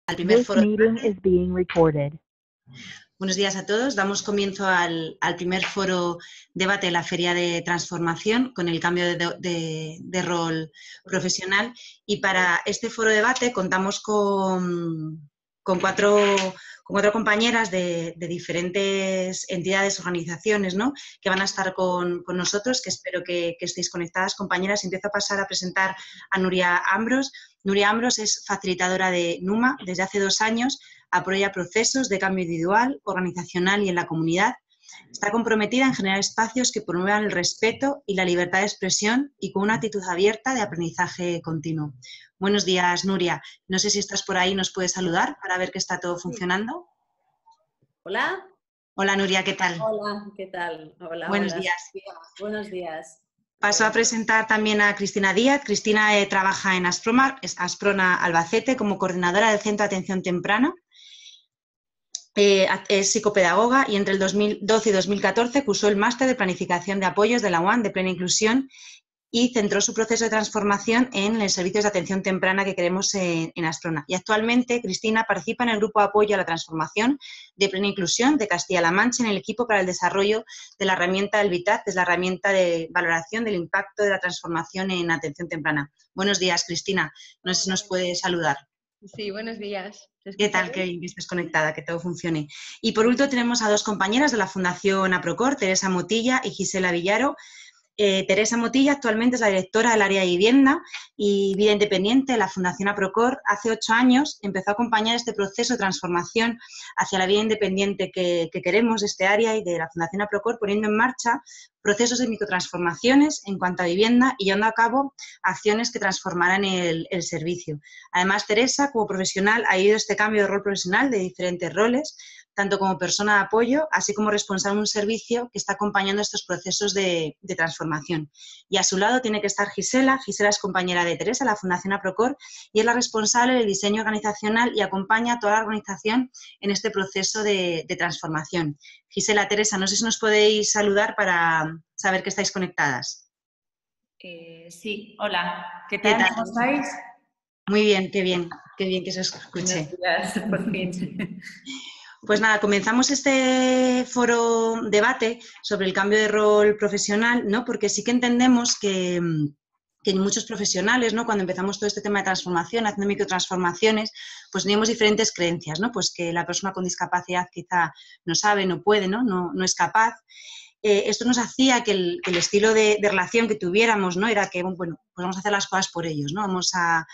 al primer foro. Recorded. Buenos días a todos. Damos comienzo al primer foro debate de la Feria de Transformación con el cambio de rol profesional. Y para este foro debate contamos con cuatro compañeras de diferentes entidades, organizaciones, ¿no?, que van a estar con nosotros, que espero que estéis conectadas. Compañeras, empiezo a pasar a presentar a Nuria Ambros. Nuria Ambros es facilitadora de NUMA desde hace 2 años, apoya procesos de cambio individual, organizacional y en la comunidad. Está comprometida en generar espacios que promuevan el respeto y la libertad de expresión y con una actitud abierta de aprendizaje continuo. Buenos días, Nuria. No sé si estás por ahí, nos puedes saludar para ver que está todo funcionando. Hola. Hola, Nuria, ¿qué tal? Hola, ¿qué tal? Hola, buenos hola. días. Buenos días. Paso a presentar también a Cristina Díaz. Cristina trabaja en Asprona Albacete como coordinadora del Centro de Atención Temprana. Es psicopedagoga y entre el 2012 y 2014 cursó el máster de planificación de apoyos de la UAM de plena inclusión y centró su proceso de transformación en el servicio de atención temprana que queremos en Asprona. Y actualmente Cristina participa en el grupo de apoyo a la transformación de plena inclusión de Castilla-La Mancha en el equipo para el desarrollo de la herramienta del VITAT, que es la herramienta de valoración del impacto de la transformación en atención temprana. Buenos días, Cristina. No sé si nos puede saludar. Sí, buenos días. ¿Qué tal? Que estés conectada, que todo funcione. Y por último tenemos a 2 compañeras de la Fundación APROCOR, Teresa Motilla y Gisela Villaro. Teresa Motilla actualmente es la directora del área de vivienda y vida independiente de la Fundación APROCOR. Hace 8 años empezó a acompañar este proceso de transformación hacia la vida independiente que queremos de este área y de la Fundación APROCOR, poniendo en marcha procesos de microtransformaciones en cuanto a vivienda y llevando a cabo acciones que transformarán el servicio. Además, Teresa, como profesional, ha ido este cambio de rol profesional de diferentes roles, tanto como persona de apoyo, así como responsable de un servicio que está acompañando estos procesos de transformación. Y a su lado tiene que estar Gisela. Gisela es compañera de Teresa, la Fundación APROCOR, y es la responsable del diseño organizacional y acompaña a toda la organización en este proceso de transformación. Gisela, Teresa, no sé si nos podéis saludar para saber que estáis conectadas. Sí, hola. ¿Qué tal? ¿Cómo estáis? Muy bien, qué bien que se os escuche. Buenos días, por fin. Pues nada, comenzamos este foro debate sobre el cambio de rol profesional, ¿no? Porque sí que entendemos que muchos profesionales, ¿no?, cuando empezamos todo este tema de transformación, haciendo microtransformaciones, pues teníamos diferentes creencias, ¿no? Pues que la persona con discapacidad quizá no sabe, no puede, no es capaz. Esto nos hacía que el estilo de relación que tuviéramos, ¿no?, era que, bueno, pues vamos a hacer las cosas por ellos, ¿no? Vamos a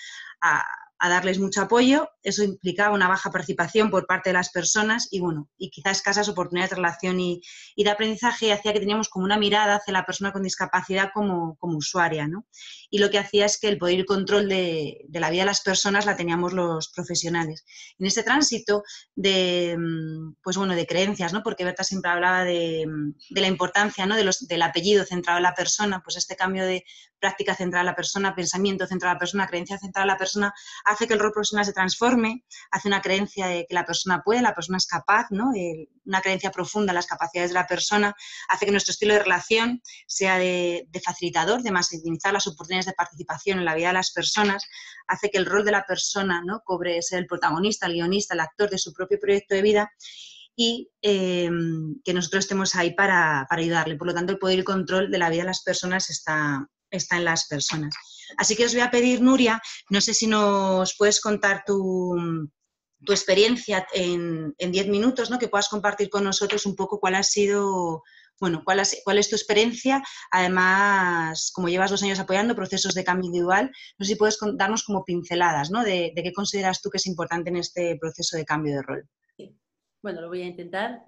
darles mucho apoyo. Eso implicaba una baja participación por parte de las personas y, bueno, y quizás escasas oportunidades de relación y de aprendizaje, hacía que teníamos como una mirada hacia la persona con discapacidad como usuaria, ¿no? Y lo que hacía es que el poder y control de la vida de las personas la teníamos los profesionales. En este tránsito pues bueno, de creencias, ¿no?, porque Berta siempre hablaba de la importancia, ¿no?, del apellido centrado en la persona, pues este cambio de práctica centrada en la persona, pensamiento centrado en la persona, creencia centrada en la persona, hace que el rol profesional se transforme, hace una creencia de que la persona puede, la persona es capaz, ¿no?, una creencia profunda en las capacidades de la persona, hace que nuestro estilo de relación sea de facilitador, de maximizar las oportunidades de participación en la vida de las personas, hace que el rol de la persona, ¿no?, cobre ser el protagonista, el guionista, el actor de su propio proyecto de vida y que nosotros estemos ahí para ayudarle. Por lo tanto, el poder y el control de la vida de las personas está en las personas. Así que os voy a pedir, Nuria, no sé si nos puedes contar tu experiencia en 10 minutos, ¿no?, que puedas compartir con nosotros un poco cuál ha sido, bueno, cuál es tu experiencia. Además, como llevas 2 años apoyando procesos de cambio individual, no sé si puedes darnos como pinceladas, ¿no?, de qué consideras tú que es importante en este proceso de cambio de rol. Sí. Bueno, lo voy a intentar.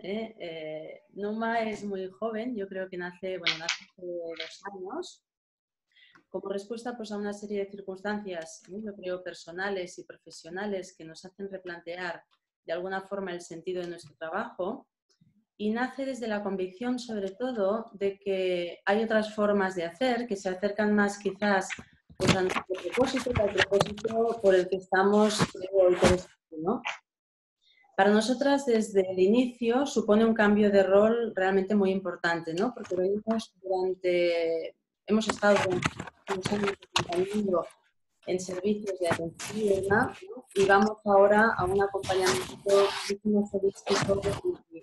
Numa es muy joven, yo creo que nace hace 2 años. Como respuesta, pues, a una serie de circunstancias, yo creo, personales y profesionales que nos hacen replantear de alguna forma el sentido de nuestro trabajo, y nace desde la convicción, sobre todo, de que hay otras formas de hacer que se acercan más quizás, pues, a nuestro propósito, al propósito por el que estamos, creo, interesados, ¿no? Para nosotras, desde el inicio, supone un cambio de rol realmente muy importante, ¿no? Porque hemos estado durante unos años acompañando en servicios de atención diurna, ¿no? Y vamos ahora a un acompañamiento más holístico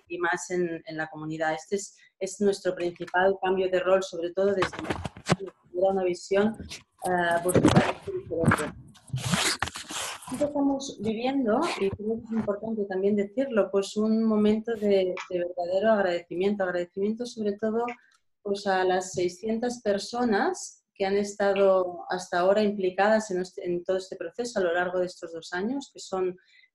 y más en la comunidad. Este es nuestro principal cambio de rol, sobre todo desde una visión diferente. Estamos viviendo, y creo que es importante también decirlo, pues un momento de verdadero agradecimiento sobre todo pues a las 600 personas que han estado hasta ahora implicadas en todo este proceso a lo largo de estos 2 años,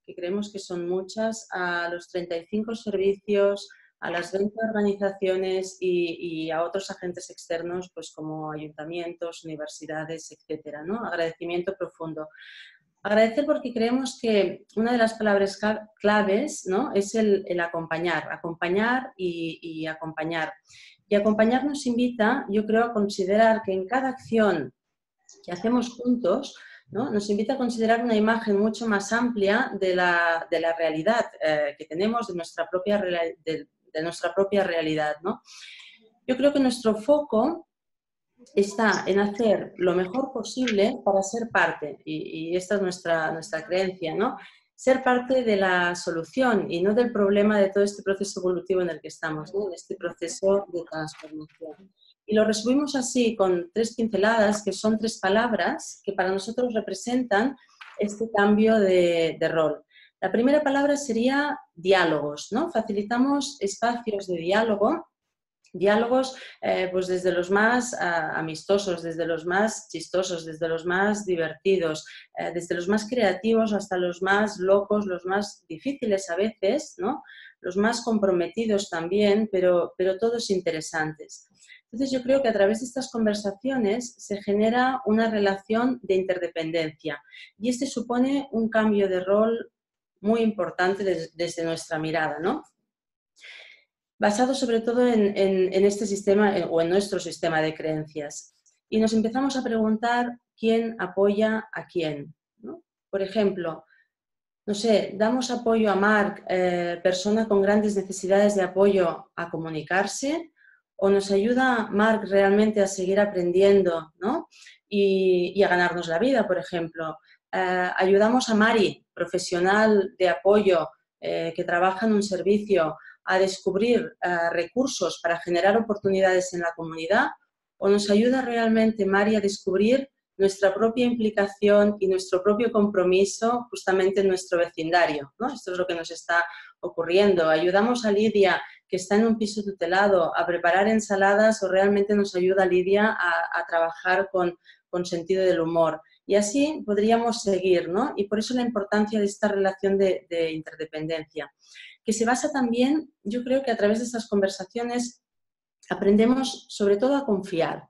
que creemos que son muchas, a los 35 servicios, a las 20 organizaciones y a otros agentes externos, pues como ayuntamientos, universidades, etcétera, ¿no? Agradecimiento profundo. Agradecer porque creemos que una de las palabras claves, ¿no? Es el acompañar y acompañar. Y acompañar nos invita, yo creo, a considerar que en cada acción que hacemos juntos, ¿no? Nos invita a considerar una imagen mucho más amplia de la realidad que tenemos, de nuestra propia realidad, ¿no? Yo creo que nuestro foco está en hacer lo mejor posible para ser parte, y esta es nuestra creencia, ¿no? Ser parte de la solución y no del problema de todo este proceso evolutivo en el que estamos, ¿no? En este proceso de transformación. Y lo resumimos así con 3 pinceladas, que son 3 palabras que para nosotros representan este cambio de rol. La primera palabra sería diálogos, ¿no? Facilitamos espacios de diálogos pues desde los más amistosos, desde los más chistosos, desde los más divertidos, desde los más creativos hasta los más locos, los más difíciles a veces, ¿no? Los más comprometidos también, pero todos interesantes. Entonces yo creo que a través de estas conversaciones se genera una relación de interdependencia y este supone un cambio de rol muy importante desde nuestra mirada, ¿no? Basado sobre todo en este sistema o en nuestro sistema de creencias. Y nos empezamos a preguntar quién apoya a quién, ¿no? Por ejemplo, no sé, damos apoyo a Marc, persona con grandes necesidades de apoyo a comunicarse, o nos ayuda Marc realmente a seguir aprendiendo, ¿no? y a ganarnos la vida, por ejemplo. Ayudamos a Mari, profesional de apoyo que trabaja en un servicio, a descubrir recursos para generar oportunidades en la comunidad, o nos ayuda realmente Mari a descubrir nuestra propia implicación y nuestro propio compromiso justamente en nuestro vecindario, ¿no? Esto es lo que nos está ocurriendo. Ayudamos a Lidia, que está en un piso tutelado, a preparar ensaladas, o realmente nos ayuda Lidia a trabajar con sentido del humor. Y así podríamos seguir, ¿no? Y por eso la importancia de esta relación de interdependencia, que se basa también, yo creo que a través de estas conversaciones aprendemos sobre todo a confiar,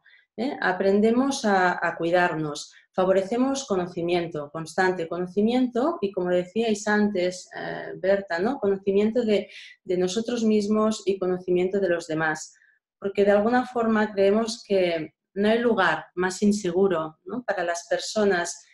aprendemos a cuidarnos, favorecemos conocimiento, constante conocimiento y, como decíais antes, Berta, ¿no? Conocimiento de nosotros mismos y conocimiento de los demás, porque de alguna forma creemos que no hay lugar más inseguro, ¿no? Para las personas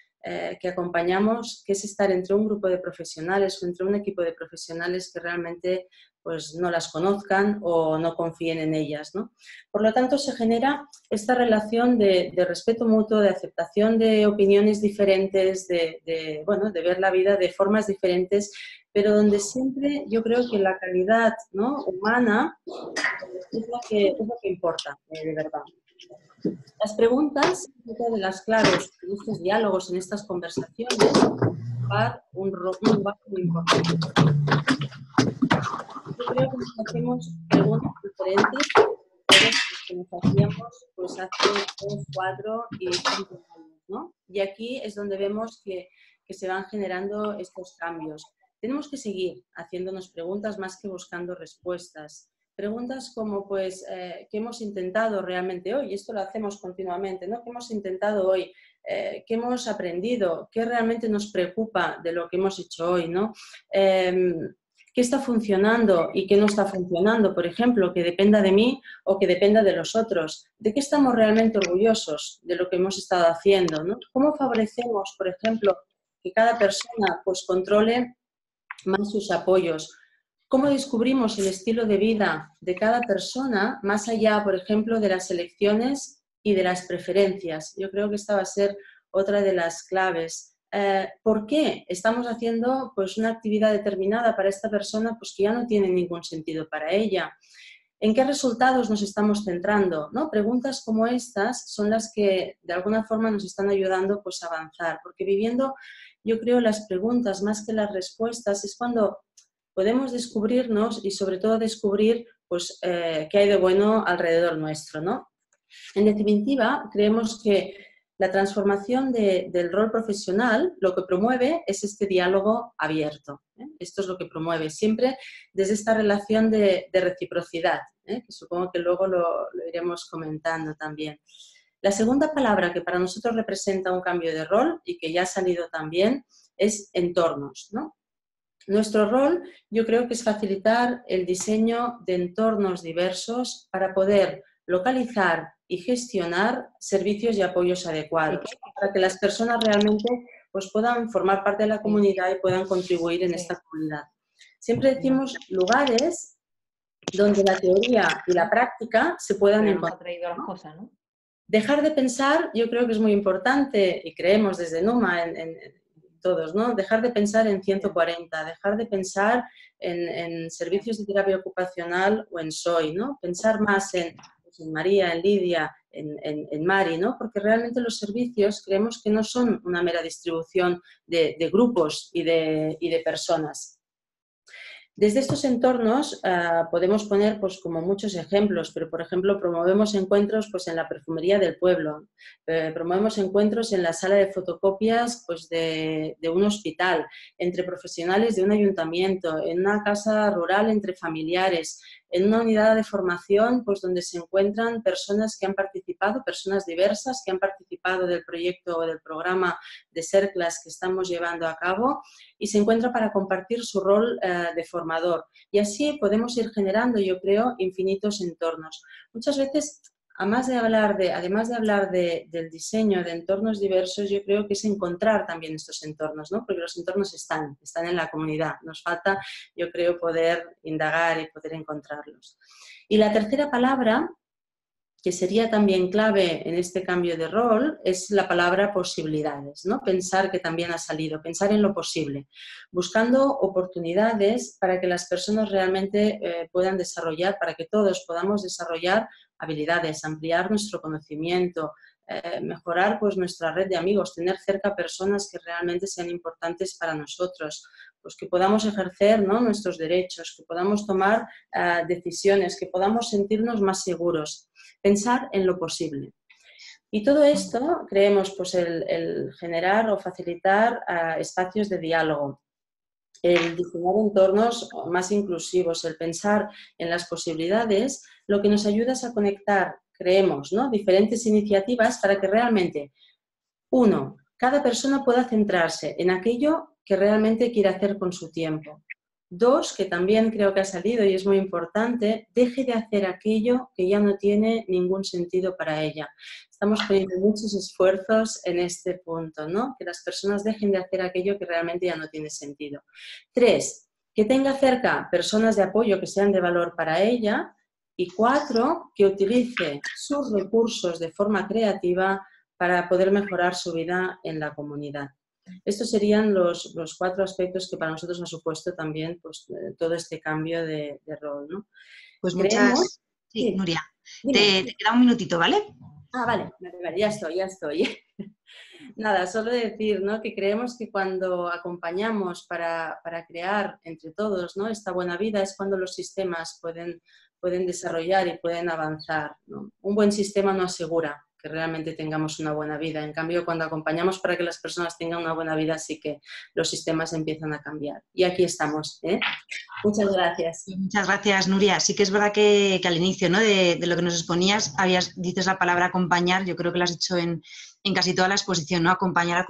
que acompañamos, que es estar entre un grupo de profesionales o entre un equipo de profesionales que realmente pues, no las conozcan o no confíen en ellas, ¿no? Por lo tanto, se genera esta relación de respeto mutuo, de aceptación de opiniones diferentes, de ver la vida de formas diferentes, pero donde siempre yo creo que la calidad, ¿no? humana es lo que importa, de verdad. Las preguntas, una de las claves en estos diálogos, en estas conversaciones, jugar un lugar muy importante. Yo creo que nos hacemos preguntas diferentes de las que nos hacíamos pues, hace 3, 4 y 5 años, ¿no? Y aquí es donde vemos que se van generando estos cambios. Tenemos que seguir haciéndonos preguntas más que buscando respuestas. Preguntas como, pues, ¿qué hemos intentado realmente hoy? Y esto lo hacemos continuamente, ¿no? ¿Qué hemos intentado hoy? ¿Qué hemos aprendido? ¿Qué realmente nos preocupa de lo que hemos hecho hoy, ¿no? ¿Qué está funcionando y qué no está funcionando? Por ejemplo, que dependa de mí o que dependa de los otros. ¿De qué estamos realmente orgullosos de lo que hemos estado haciendo, ¿no? ¿Cómo favorecemos, por ejemplo, que cada persona pues, controle más sus apoyos? ¿Cómo descubrimos el estilo de vida de cada persona más allá, por ejemplo, de las elecciones y de las preferencias? Yo creo que esta va a ser otra de las claves. ¿Por qué estamos haciendo pues, una actividad determinada para esta persona pues, que ya no tiene ningún sentido para ella? ¿En qué resultados nos estamos centrando? ¿No? Preguntas como estas son las que de alguna forma nos están ayudando pues, a avanzar, porque viviendo, yo creo, las preguntas más que las respuestas es cuando podemos descubrirnos y sobre todo descubrir pues, qué hay de bueno alrededor nuestro, ¿no? En definitiva, creemos que la transformación del rol profesional lo que promueve es este diálogo abierto. Esto es lo que promueve siempre desde esta relación de reciprocidad, que supongo que luego lo iremos comentando también. La segunda palabra que para nosotros representa un cambio de rol y que ya ha salido también es entornos, ¿no? Nuestro rol yo creo que es facilitar el diseño de entornos diversos para poder localizar y gestionar servicios y apoyos adecuados, para que las personas realmente pues, puedan formar parte de la comunidad y puedan contribuir en esta comunidad. Siempre decimos lugares donde la teoría y la práctica se puedan encontrar. ¿No? Dejar de pensar, yo creo que es muy importante, y creemos desde NUMA en todos, ¿no? Dejar de pensar en 140, dejar de pensar en servicios de terapia ocupacional o en SOI, ¿no? Pensar más en María, en Lidia, en Mari, ¿no? Porque realmente los servicios creemos que no son una mera distribución de grupos y de personas. Desde estos entornos podemos poner pues, como muchos ejemplos, pero por ejemplo promovemos encuentros pues, en la perfumería del pueblo, promovemos encuentros en la sala de fotocopias pues, de un hospital, entre profesionales de un ayuntamiento, en una casa rural entre familiares, en una unidad de formación pues, donde se encuentran personas que han participado, personas diversas que han participado del proyecto o del programa de CERCLAS que estamos llevando a cabo y se encuentra para compartir su rol de formador. Y así podemos ir generando, yo creo, infinitos entornos. Muchas veces, además de hablar del diseño de entornos diversos, yo creo que es encontrar también estos entornos, ¿no? Porque los entornos están en la comunidad. Nos falta, yo creo, poder indagar y poder encontrarlos. Y la tercera palabra, que sería también clave en este cambio de rol, es la palabra posibilidades, ¿no? Pensar que también ha salido, pensar en lo posible, buscando oportunidades para que las personas realmente puedan desarrollar, para que todos podamos desarrollar habilidades, ampliar nuestro conocimiento, mejorar pues, nuestra red de amigos, tener cerca personas que realmente sean importantes para nosotros, pues que podamos ejercer, ¿no? Nuestros derechos, que podamos tomar decisiones, que podamos sentirnos más seguros. Pensar en lo posible. Y todo esto creemos pues, el generar o facilitar espacios de diálogo, el diseñar entornos más inclusivos, el pensar en las posibilidades, lo que nos ayuda es a conectar, creemos, ¿no? Diferentes iniciativas para que realmente, uno, cada persona pueda centrarse en aquello que realmente quiere hacer con su tiempo. Dos, que también creo que ha salido y es muy importante, deje de hacer aquello que ya no tiene ningún sentido para ella. Estamos poniendo muchos esfuerzos en este punto, ¿no? Que las personas dejen de hacer aquello que realmente ya no tiene sentido. Tres, que tenga cerca personas de apoyo que sean de valor para ella. Y cuatro, que utilice sus recursos de forma creativa para poder mejorar su vida en la comunidad. Estos serían los 4 aspectos que para nosotros ha supuesto también pues, todo este cambio de rol, ¿no? Pues muchas... Sí, Nuria. Te queda un minutito, ¿vale? Vale, ya estoy. Nada, solo decir, ¿no? Que creemos que cuando acompañamos para crear entre todos, ¿no? Esta buena vida es cuando los sistemas pueden desarrollar y pueden avanzar, ¿no? Un buen sistema no asegura que realmente tengamos una buena vida. En cambio, cuando acompañamos para que las personas tengan una buena vida, sí que los sistemas empiezan a cambiar. Y aquí estamos, ¿eh? Muchas gracias. Muchas gracias, Nuria. Sí que es verdad que al inicio, ¿no? de lo que nos exponías, dices la palabra acompañar, yo creo que lo has dicho en casi toda la exposición, ¿no? Acompañar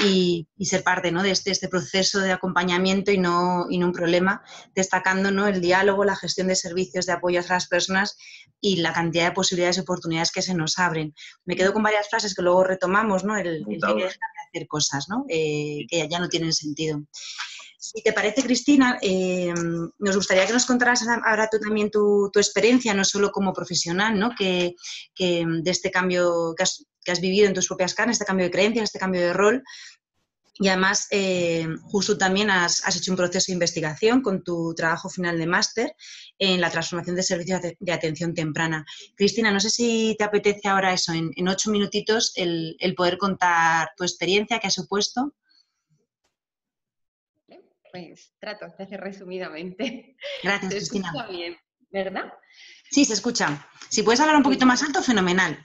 y ser parte, ¿no? de este proceso de acompañamiento y no un problema, destacando, ¿no? El diálogo, la gestión de servicios de apoyo a las personas y la cantidad de posibilidades y oportunidades que se nos abren. Me quedo con varias frases que luego retomamos, ¿no? El que hay que dejar de hacer cosas, ¿no? Que ya no tienen sentido. Si te parece, Cristina, nos gustaría que nos contaras ahora tú también tu experiencia, no solo como profesional, ¿no? que de este cambio que has vivido en tus propias carnes, este cambio de creencias, este cambio de rol. Y además, justo también has hecho un proceso de investigación con tu trabajo final de máster en la transformación de servicios de atención temprana. Cristina, no sé si te apetece ahora eso, en 8 minutitos, el poder contar tu experiencia, qué ha supuesto. Pues trato de hacer resumidamente. Gracias, Se Cristina. escucha bien, ¿verdad? Sí, se escucha. Si puedes hablar un poquito más alto, fenomenal.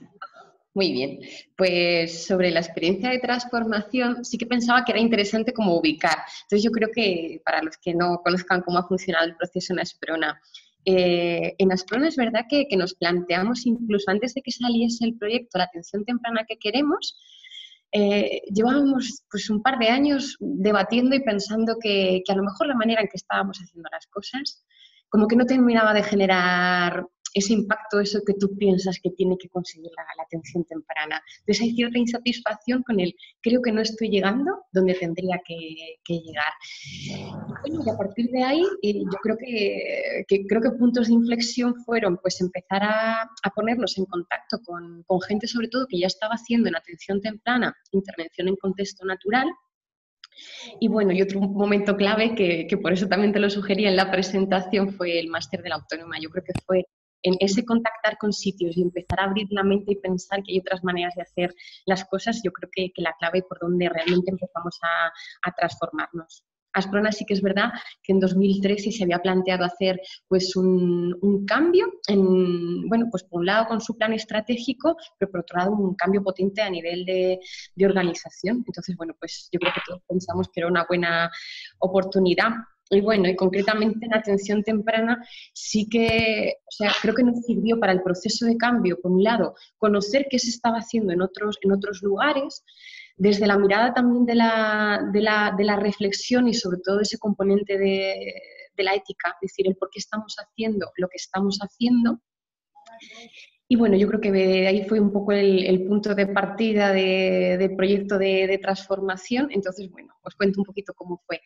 Muy bien, pues sobre la experiencia de transformación sí que pensaba que era interesante como ubicar. Entonces yo creo que para los que no conozcan cómo ha funcionado el proceso en Asprona, en Asprona es verdad que nos planteamos incluso antes de que saliese el proyecto, la atención temprana que queremos, llevábamos pues un par de años debatiendo y pensando que a lo mejor la manera en que estábamos haciendo las cosas como que no terminaba de generar ese impacto, eso que tú piensas que tiene que conseguir la atención temprana. Entonces hay cierta insatisfacción con el creo que no estoy llegando donde tendría que llegar. Bueno, y a partir de ahí yo creo que puntos de inflexión fueron pues empezar a ponernos en contacto con gente sobre todo que ya estaba haciendo en atención temprana intervención en contexto natural. Y bueno, y otro momento clave que por eso también te lo sugería en la presentación fue el máster de la Autónoma. Yo creo que fue en ese contactar con sitios y empezar a abrir la mente y pensar que hay otras maneras de hacer las cosas, yo creo que la clave por donde realmente empezamos a transformarnos. Asprona sí que es verdad que en 2013 se había planteado hacer pues un cambio, bueno, pues por un lado con su plan estratégico, pero por otro lado un cambio potente a nivel de organización. Entonces, bueno, pues yo creo que todos pensamos que era una buena oportunidad. Y bueno, y concretamente en atención temprana sí que, o sea, creo que nos sirvió para el proceso de cambio, por un lado, conocer qué se estaba haciendo en otros lugares, desde la mirada también de la reflexión y sobre todo ese componente de la ética, es decir, el por qué estamos haciendo lo que estamos haciendo. Y bueno, yo creo que de ahí fue un poco el punto de partida del proyecto de transformación. Entonces, bueno, os cuento un poquito cómo fue.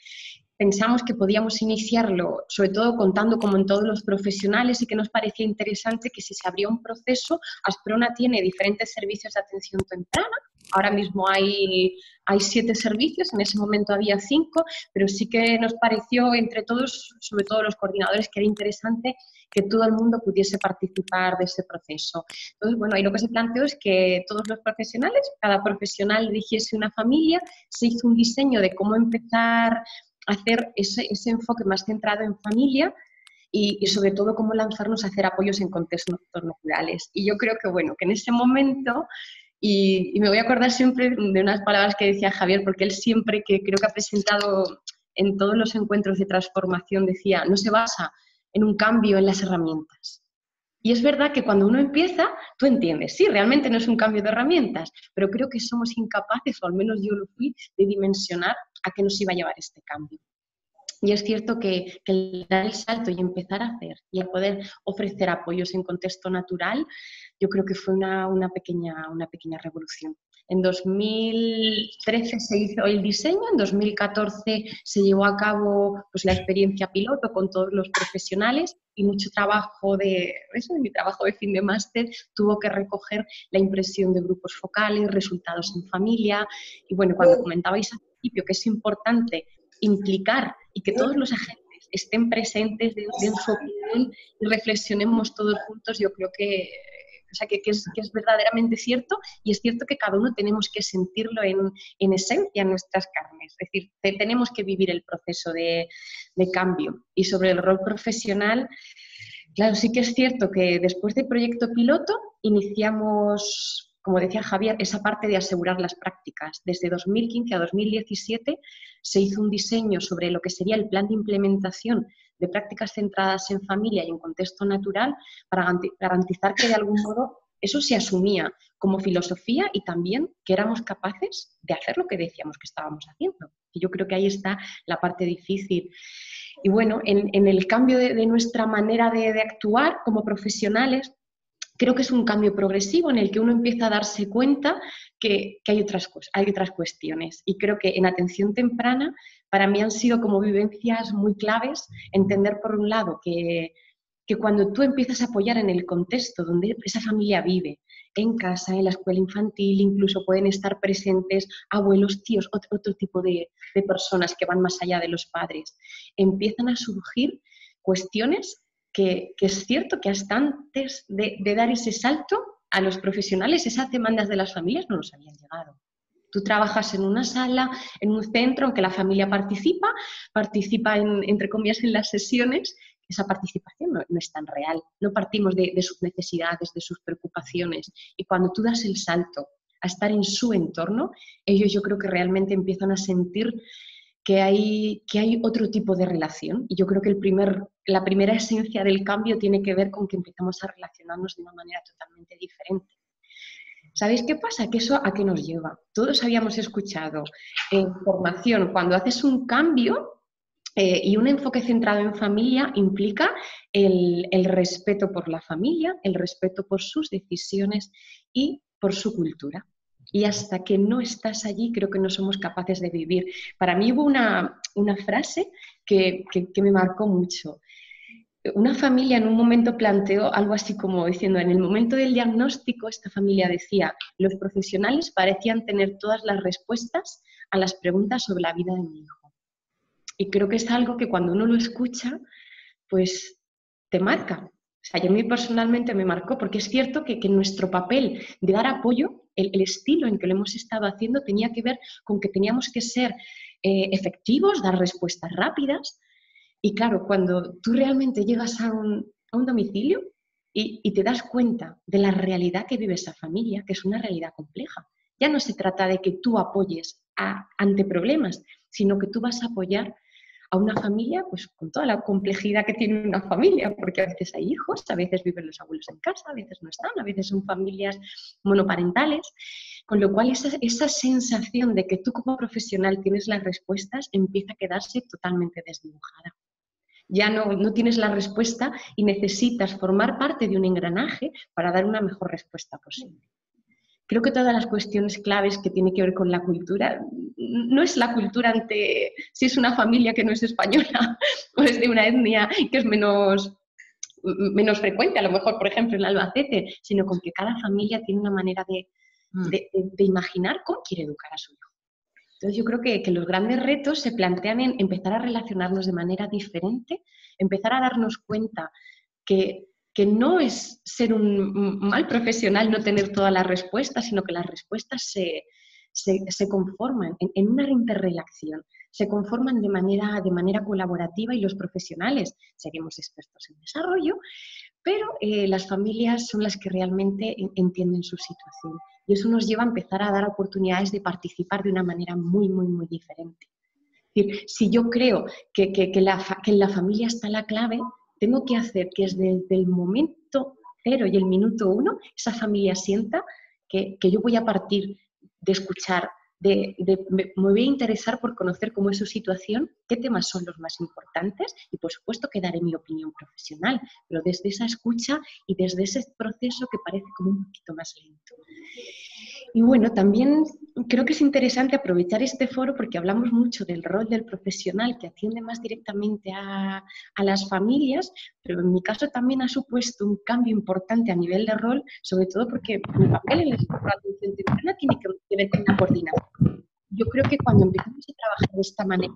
Pensamos que podíamos iniciarlo, sobre todo contando como en todos los profesionales, y que nos parecía interesante que si se abría un proceso, Asprona tiene diferentes servicios de atención temprana. Ahora mismo hay 7 servicios, en ese momento había 5, pero sí que nos pareció entre todos, sobre todo los coordinadores, que era interesante que todo el mundo pudiese participar de ese proceso. Entonces, bueno, ahí lo que se planteó es que todos los profesionales, cada profesional eligiese una familia, se hizo un diseño de cómo empezar a hacer ese enfoque más centrado en familia y sobre todo cómo lanzarnos a hacer apoyos en contextos naturales. Y yo creo que, bueno, que en ese momento, y me voy a acordar siempre de unas palabras que decía Javier, porque él siempre, que creo que ha presentado en todos los encuentros de transformación, decía, no se basa en un cambio en las herramientas. Y es verdad que cuando uno empieza, tú entiendes, sí, realmente no es un cambio de herramientas, pero creo que somos incapaces, o al menos yo lo fui, de dimensionar a qué nos iba a llevar este cambio. Y es cierto que el dar el salto y empezar a hacer y a poder ofrecer apoyos en contexto natural, yo creo que fue una pequeña revolución. En 2013 se hizo el diseño, en 2014 se llevó a cabo pues, la experiencia piloto con todos los profesionales y mucho trabajo de mi trabajo de fin de máster tuvo que recoger la impresión de grupos focales, resultados en familia. Y bueno, cuando comentabais al principio que es importante implicar y que todos los agentes estén presentes, den su opinión y reflexionemos todos juntos, yo creo que es verdaderamente cierto, y es cierto que cada uno tenemos que sentirlo en esencia, en nuestras carnes. Es decir, tenemos que vivir el proceso de cambio. Y sobre el rol profesional, claro, sí que es cierto que después del proyecto piloto iniciamos, como decía Javier, esa parte de asegurar las prácticas. Desde 2015 a 2017 se hizo un diseño sobre lo que sería el plan de implementación de prácticas centradas en familia y en contexto natural para garantizar que de algún modo eso se asumía como filosofía y también que éramos capaces de hacer lo que decíamos que estábamos haciendo. Y yo creo que ahí está la parte difícil. Y bueno, en el cambio de nuestra manera de actuar como profesionales, creo que es un cambio progresivo en el que uno empieza a darse cuenta que hay otras cosas, hay otras cuestiones. Y creo que en atención temprana para mí han sido como vivencias muy claves, entender por un lado que cuando tú empiezas a apoyar en el contexto donde esa familia vive, en casa, en la escuela infantil, incluso pueden estar presentes abuelos, tíos, otro tipo de personas que van más allá de los padres, empiezan a surgir cuestiones que es cierto que hasta antes de dar ese salto a los profesionales, esas demandas de las familias no nos habían llegado. Tú trabajas en una sala, en un centro, aunque la familia participa entre comillas, en las sesiones, esa participación no es tan real. No partimos de sus necesidades, de sus preocupaciones. Y cuando tú das el salto a estar en su entorno, ellos yo creo que realmente empiezan a sentir que hay otro tipo de relación. Y yo creo que la primera esencia del cambio tiene que ver con que empezamos a relacionarnos de una manera totalmente diferente. ¿Sabéis qué pasa? Que eso ¿a qué nos lleva? Todos habíamos escuchado en formación, cuando haces un cambio y un enfoque centrado en familia implica el respeto por la familia, el respeto por sus decisiones y por su cultura. Y hasta que no estás allí, creo que no somos capaces de vivir. Para mí hubo una frase que me marcó mucho. Una familia en un momento planteó algo así como diciendo, en el momento del diagnóstico, esta familia decía, los profesionales parecían tener todas las respuestas a las preguntas sobre la vida de mi hijo. Y creo que es algo que cuando uno lo escucha, pues te marca. O sea, yo a mí personalmente me marcó, porque es cierto que nuestro papel de dar apoyo, el estilo en que lo hemos estado haciendo, tenía que ver con que teníamos que ser efectivos, dar respuestas rápidas. Y claro, cuando tú realmente llegas a un domicilio y te das cuenta de la realidad que vive esa familia, que es una realidad compleja, ya no se trata de que tú apoyes ante problemas, sino que tú vas a apoyar a una familia pues con toda la complejidad que tiene una familia, porque a veces hay hijos, a veces viven los abuelos en casa, a veces no están, a veces son familias monoparentales, con lo cual esa sensación de que tú como profesional tienes las respuestas empieza a quedarse totalmente desdibujada. Ya no tienes la respuesta y necesitas formar parte de un engranaje para dar una mejor respuesta posible. Creo que todas las cuestiones claves que tienen que ver con la cultura, no es la cultura ante si es una familia que no es española o es de una etnia que es menos frecuente, a lo mejor, por ejemplo, en Albacete, sino con que cada familia tiene una manera de imaginar cómo quiere educar a su hijo. Entonces yo creo que los grandes retos se plantean en empezar a relacionarnos de manera diferente, empezar a darnos cuenta que no es ser un mal profesional no tener todas las respuestas, sino que las respuestas se conforman en una interrelación, se conforman de manera colaborativa y los profesionales seremos expertos en desarrollo, pero las familias son las que realmente entienden su situación. Y eso nos lleva a empezar a dar oportunidades de participar de una manera muy, muy, muy diferente. Es decir, si yo creo que en la familia está la clave, tengo que hacer que desde el momento cero y el minuto uno esa familia sienta que yo voy a partir de escuchar, me voy a interesar por conocer cómo es su situación, qué temas son los más importantes y por supuesto que daré mi opinión profesional, pero desde esa escucha y desde ese proceso que parece como un poquito más lento. Y bueno, también creo que es interesante aprovechar este foro porque hablamos mucho del rol del profesional que atiende más directamente a las familias, pero en mi caso también ha supuesto un cambio importante a nivel de rol, sobre todo porque mi papel en la atención temprana tiene que ver con la coordinación. Yo creo que cuando empezamos a trabajar de esta manera,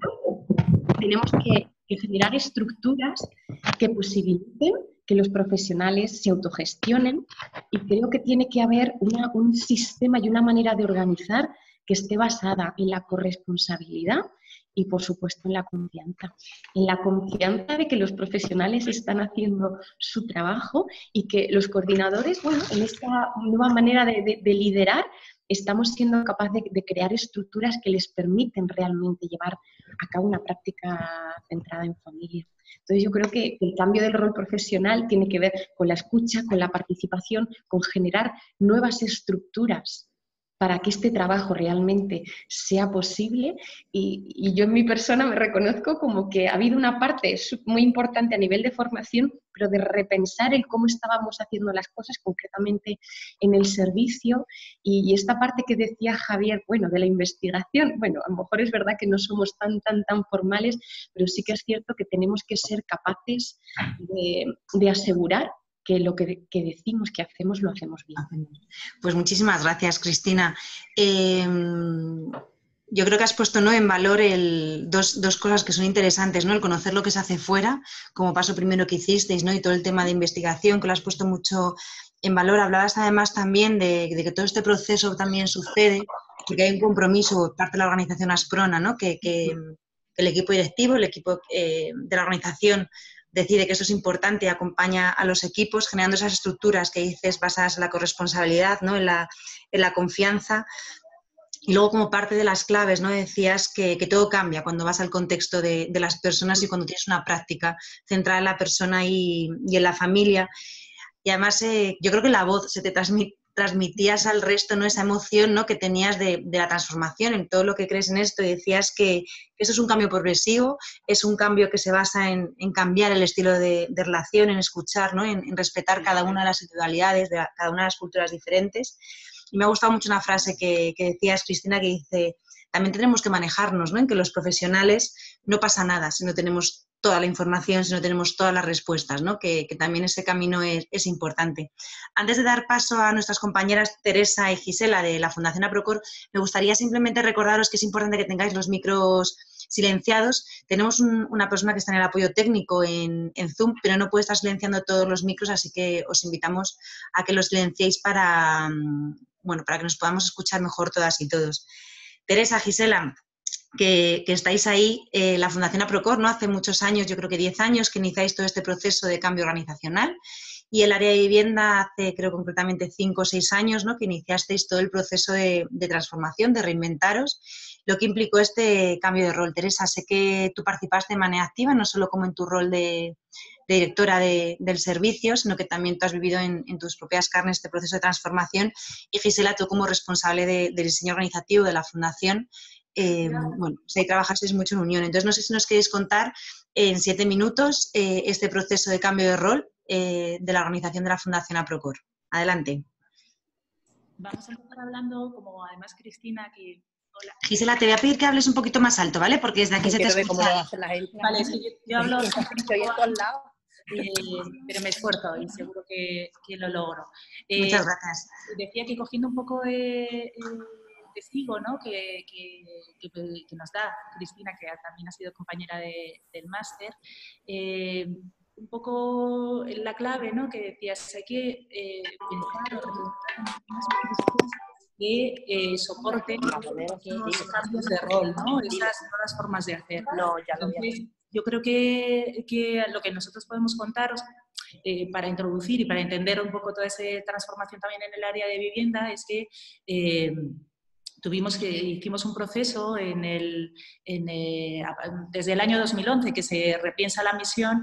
tenemos que generar estructuras que posibiliten que los profesionales se autogestionen y creo que tiene que haber un sistema y una manera de organizar que esté basada en la corresponsabilidad y, por supuesto, en la confianza. En la confianza de que los profesionales están haciendo su trabajo y que los coordinadores, bueno, en esta nueva manera de liderar, estamos siendo capaces de crear estructuras que les permiten realmente llevar a cabo una práctica centrada en familia. Entonces yo creo que el cambio del rol profesional tiene que ver con la escucha, con la participación, con generar nuevas estructuras para que este trabajo realmente sea posible y yo en mi persona me reconozco como que ha habido una parte muy importante a nivel de formación, pero de repensar el cómo estábamos haciendo las cosas concretamente en el servicio y esta parte que decía Javier, bueno, de la investigación, bueno, a lo mejor es verdad que no somos tan formales, pero sí que es cierto que tenemos que ser capaces de asegurar que lo que decimos que hacemos, lo hacemos bien. Pues muchísimas gracias, Cristina. Yo creo que has puesto, ¿no?, en valor dos cosas que son interesantes, ¿no? El conocer lo que se hace fuera, como paso primero que hicisteis, ¿no? Y todo el tema de investigación, que lo has puesto mucho en valor. Hablabas además también de que todo este proceso también sucede porque hay un compromiso por parte de la organización Asprona, ¿no? Que el equipo directivo, el equipo de la organización decide que esto es importante y acompaña a los equipos generando esas estructuras que dices basadas en la corresponsabilidad, ¿no?, en la confianza. Y luego, como parte de las claves, ¿no?, decías que todo cambia cuando vas al contexto de las personas y cuando tienes una práctica centrada en la persona y en la familia. Y además yo creo que la voz se te transmitías al resto, ¿no?, esa emoción, ¿no?, que tenías de la transformación, en todo lo que crees en esto, y decías que eso es un cambio progresivo, es un cambio que se basa en cambiar el estilo de relación, en escuchar, ¿no?, en respetar cada una de las individualidades, de cada una de las culturas diferentes. Y me ha gustado mucho una frase que decías, Cristina, que dice, también tenemos que manejarnos, ¿no?, en que los profesionales no pasa nada si no tenemos toda la información, si no tenemos todas las respuestas, ¿no?, que también ese camino es importante. Antes de dar paso a nuestras compañeras Teresa y Gisela de la Fundación APROCOR, me gustaría simplemente recordaros que es importante que tengáis los micros silenciados. Tenemos una persona que está en el apoyo técnico en Zoom, pero no puede estar silenciando todos los micros, así que os invitamos a que los silenciéis para que nos podamos escuchar mejor todas y todos. Teresa, Gisela, que estáis ahí, la Fundación APROCOR, ¿no?, hace muchos años, yo creo que 10 años, que iniciáis todo este proceso de cambio organizacional, y el área de vivienda hace, creo, concretamente 5 o 6 años, ¿no?, que iniciasteis todo el proceso de transformación, de reinventaros, lo que implicó este cambio de rol. Teresa, sé que tú participaste de manera activa, no solo como en tu rol de directora del servicio, sino que también tú has vivido en tus propias carnes este proceso de transformación, y Gisela, tú como responsable del diseño organizativo de la Fundación, pues ahí trabajasteis mucho en unión. Entonces, no sé si nos queréis contar en 7 minutos este proceso de cambio de rol de la organización de la Fundación APROCOR. Adelante. Vamos a empezar hablando, como además Cristina, que... Hola. Gisela, te voy a pedir que hables un poquito más alto, ¿vale? Porque desde aquí se te escucha. Cómo lo hace la gente. Vale, es que yo hablo... Estoy en todos lados. Pero me esfuerzo y seguro que lo logro. Muchas gracias. Decía que cogiendo un poco de testigo, ¿no?, que nos da Cristina, que también ha sido compañera del máster, un poco la clave, ¿no?, que decías, hay que pensar que soporten los cambios de rol, ¿no?, esas nuevas formas de hacer. No, ya lo vi. Yo creo que lo que nosotros podemos contaros para introducir y para entender un poco toda esa transformación también en el área de vivienda es que hicimos un proceso desde el año 2011 que se repiensa la misión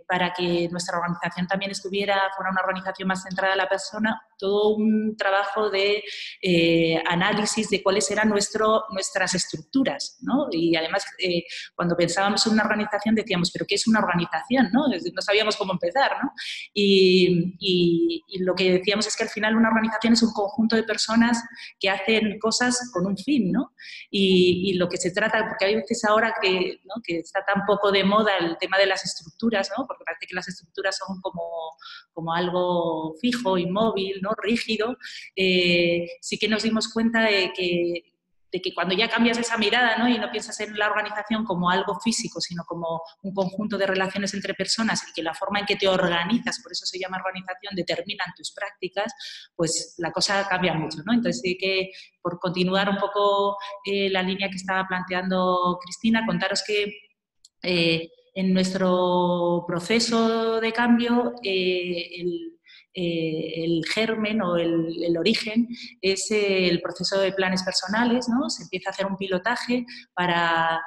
para que nuestra organización también fuera una organización más centrada en la persona, todo un trabajo de análisis de cuáles eran nuestras estructuras, ¿no? Y además cuando pensábamos en una organización decíamos, ¿pero qué es una organización?, ¿no? No sabíamos cómo empezar, ¿no? Y lo que decíamos es que al final una organización es un conjunto de personas que hacen cosas con un fin, ¿no? Y lo que se trata, porque hay veces ahora que está tan poco de moda el tema de las estructuras, ¿no?, porque parece que las estructuras son como algo fijo, inmóvil, ¿no?, rígido, sí que nos dimos cuenta de que cuando ya cambias esa mirada, ¿no?, y no piensas en la organización como algo físico, sino como un conjunto de relaciones entre personas y que la forma en que te organizas, por eso se llama organización, determinan tus prácticas, pues la cosa cambia mucho, ¿no? Entonces sí que, por continuar un poco la línea que estaba planteando Cristina, contaros que en nuestro proceso de cambio el germen o el origen es el proceso de planes personales, ¿no? Se empieza a hacer un pilotaje para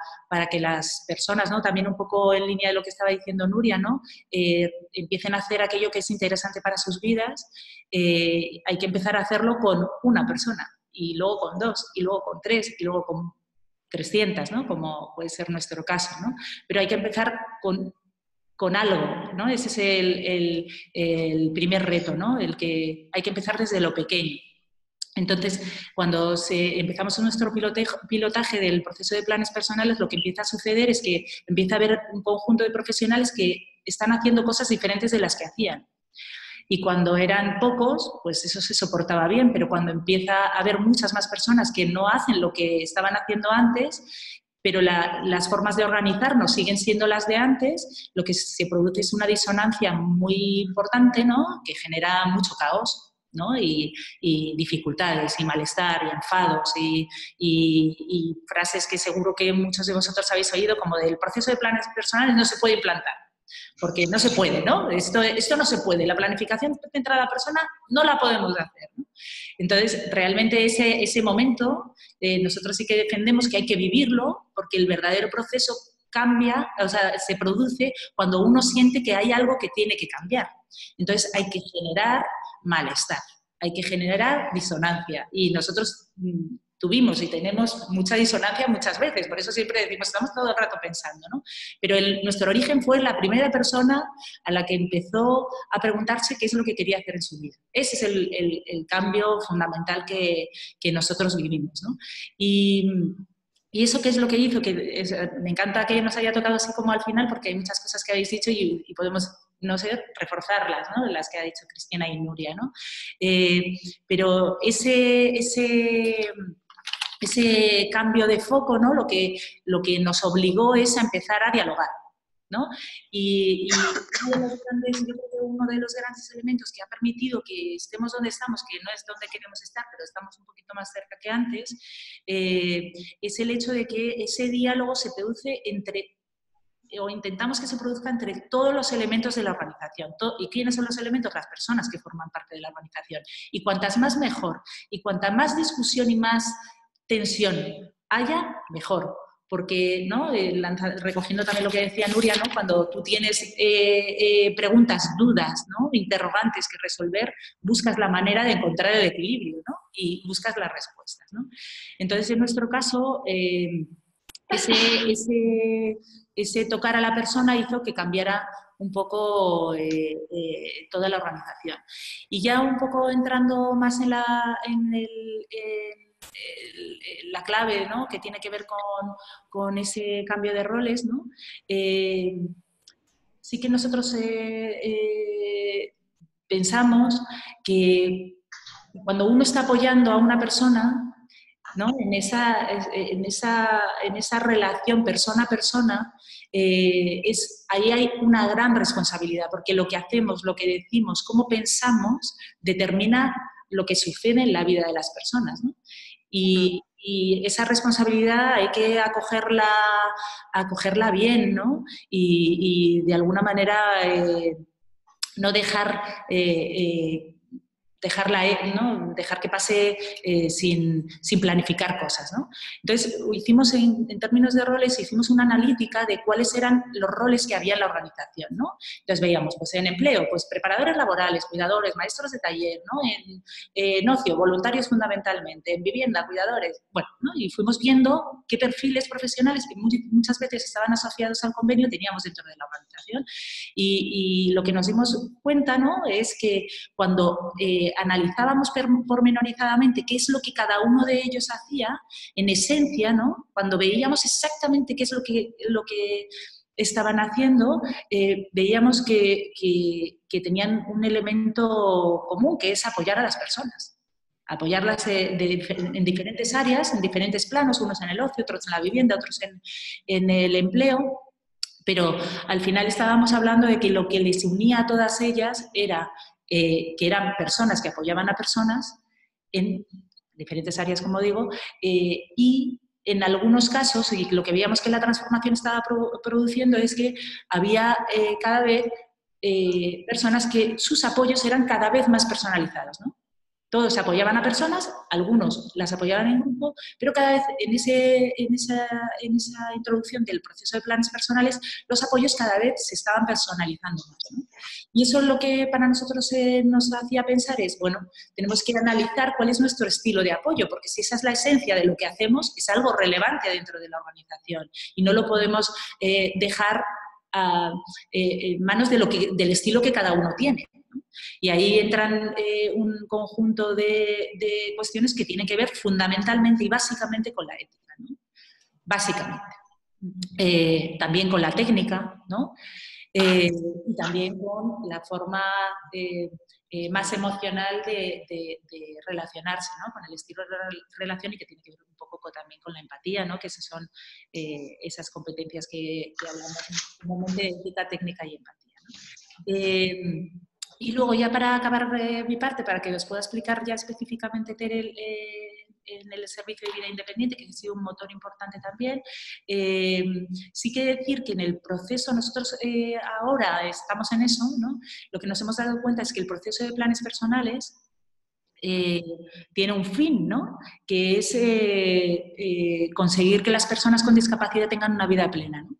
que las personas, ¿no?, también un poco en línea de lo que estaba diciendo Nuria, ¿no?, empiecen a hacer aquello que es interesante para sus vidas. Hay que empezar a hacerlo con una persona. y luego con 2, y luego con 3, y luego con 300, ¿no? Como puede ser nuestro caso, ¿no? Pero hay que empezar con algo, ¿no? Ese es el primer reto, ¿no? El que hay que empezar desde lo pequeño. Entonces, cuando empezamos nuestro pilotaje del proceso de planes personales, lo que empieza a suceder es que empieza a haber un conjunto de profesionales que están haciendo cosas diferentes de las que hacían. Y cuando eran pocos, pues eso se soportaba bien, pero cuando empieza a haber muchas más personas que no hacen lo que estaban haciendo antes, pero las formas de organizarnos siguen siendo las de antes, lo que se produce es una disonancia muy importante, ¿no? Que genera mucho caos, ¿no? Y dificultades, y malestar, y enfados, y frases que seguro que muchos de vosotros habéis oído, como del proceso de planes personales no se puede implantar, porque no se puede, ¿no? Esto no se puede, la planificación centrada en la persona no la podemos hacer, ¿no? Entonces, realmente ese momento, nosotros sí que defendemos que hay que vivirlo, porque el verdadero proceso cambia, o sea, se produce cuando uno siente que hay algo que tiene que cambiar. Entonces, hay que generar malestar, hay que generar disonancia, y nosotros tuvimos y tenemos mucha disonancia muchas veces, por eso siempre decimos, estamos todo el rato pensando, ¿no? Pero nuestro origen fue la primera persona a la que empezó a preguntarse qué es lo que quería hacer en su vida. Ese es el cambio fundamental que nosotros vivimos, ¿no? Y eso qué es lo que hizo, me encanta que nos haya tocado así como al final, porque hay muchas cosas que habéis dicho y podemos, no sé, reforzarlas, ¿no? Las que ha dicho Cristina y Nuria, ¿no? Pero ese cambio de foco, ¿no? Lo que nos obligó es a empezar a dialogar, ¿no? Y uno de los grandes elementos que ha permitido que estemos donde estamos, que no es donde queremos estar, pero estamos un poquito más cerca que antes, es el hecho de que ese diálogo se produce o intentamos que se produzca entre todos los elementos de la organización. ¿Y quiénes son los elementos? Las personas que forman parte de la organización. Y cuantas más, mejor. Y cuanta más discusión y más tensión haya, mejor. Porque, ¿no? Recogiendo también lo que decía Nuria, ¿no? Cuando tú tienes preguntas, dudas, ¿no? Interrogantes que resolver, buscas la manera de encontrar el equilibrio, ¿no? Y buscas las respuestas, ¿no? Entonces, en nuestro caso, ese tocar a la persona hizo que cambiara un poco toda la organización. Y ya un poco entrando más en la clave, ¿no? Que tiene que ver con ese cambio de roles, ¿no? Sí que nosotros pensamos que cuando uno está apoyando a una persona, ¿no? En esa relación persona a persona, ahí hay una gran responsabilidad, porque lo que hacemos, lo que decimos, cómo pensamos, determina lo que sucede en la vida de las personas, ¿no? Y esa responsabilidad hay que acogerla bien, ¿no? Y de alguna manera no dejar que pase sin planificar cosas, ¿no? Entonces, hicimos en términos de roles, hicimos una analítica de cuáles eran los roles que había en la organización, ¿no? Entonces veíamos, pues en empleo, pues preparadores laborales, cuidadores, maestros de taller, ¿no? En ocio, voluntarios fundamentalmente, en vivienda, cuidadores, bueno, ¿no? Y fuimos viendo qué perfiles profesionales que muchas veces estaban asociados al convenio teníamos dentro de la organización, y lo que nos dimos cuenta, ¿no? Es que cuando analizábamos pormenorizadamente qué es lo que cada uno de ellos hacía, en esencia, ¿no? Cuando veíamos exactamente qué es lo que estaban haciendo, veíamos que tenían un elemento común, que es apoyar a las personas. Apoyarlas en diferentes áreas, en diferentes planos, unos en el ocio, otros en la vivienda, otros en el empleo, pero al final estábamos hablando de que lo que les unía a todas ellas era que eran personas que apoyaban a personas en diferentes áreas, como digo, y en algunos casos, y lo que veíamos que la transformación estaba produciendo es que había cada vez personas que sus apoyos eran cada vez más personalizados, ¿no? Todos se apoyaban a personas, algunos las apoyaban en grupo, pero cada vez en esa introducción del proceso de planes personales, los apoyos cada vez se estaban personalizando más, ¿no? Y eso es lo que para nosotros nos hacía pensar es, bueno, tenemos que analizar cuál es nuestro estilo de apoyo, porque si esa es la esencia de lo que hacemos, es algo relevante dentro de la organización y no lo podemos dejar en manos del estilo que cada uno tiene. Y ahí entran un conjunto de cuestiones que tienen que ver fundamentalmente y básicamente con la ética, ¿no? Básicamente. También con la técnica, ¿no? Y también con la forma más emocional de relacionarse, ¿no? Con el estilo de relación y que tiene que ver un poco también con la empatía, ¿no? Que esas son esas competencias que hablamos normalmente de ética, técnica y empatía, ¿no? Y luego ya para acabar mi parte, para que os pueda explicar ya específicamente Tere en el servicio de vida independiente, que ha sido un motor importante también, sí que decir que en el proceso, nosotros ahora estamos en eso, ¿no? Lo que nos hemos dado cuenta es que el proceso de planes personales tiene un fin, ¿no? Que es conseguir que las personas con discapacidad tengan una vida plena, ¿no?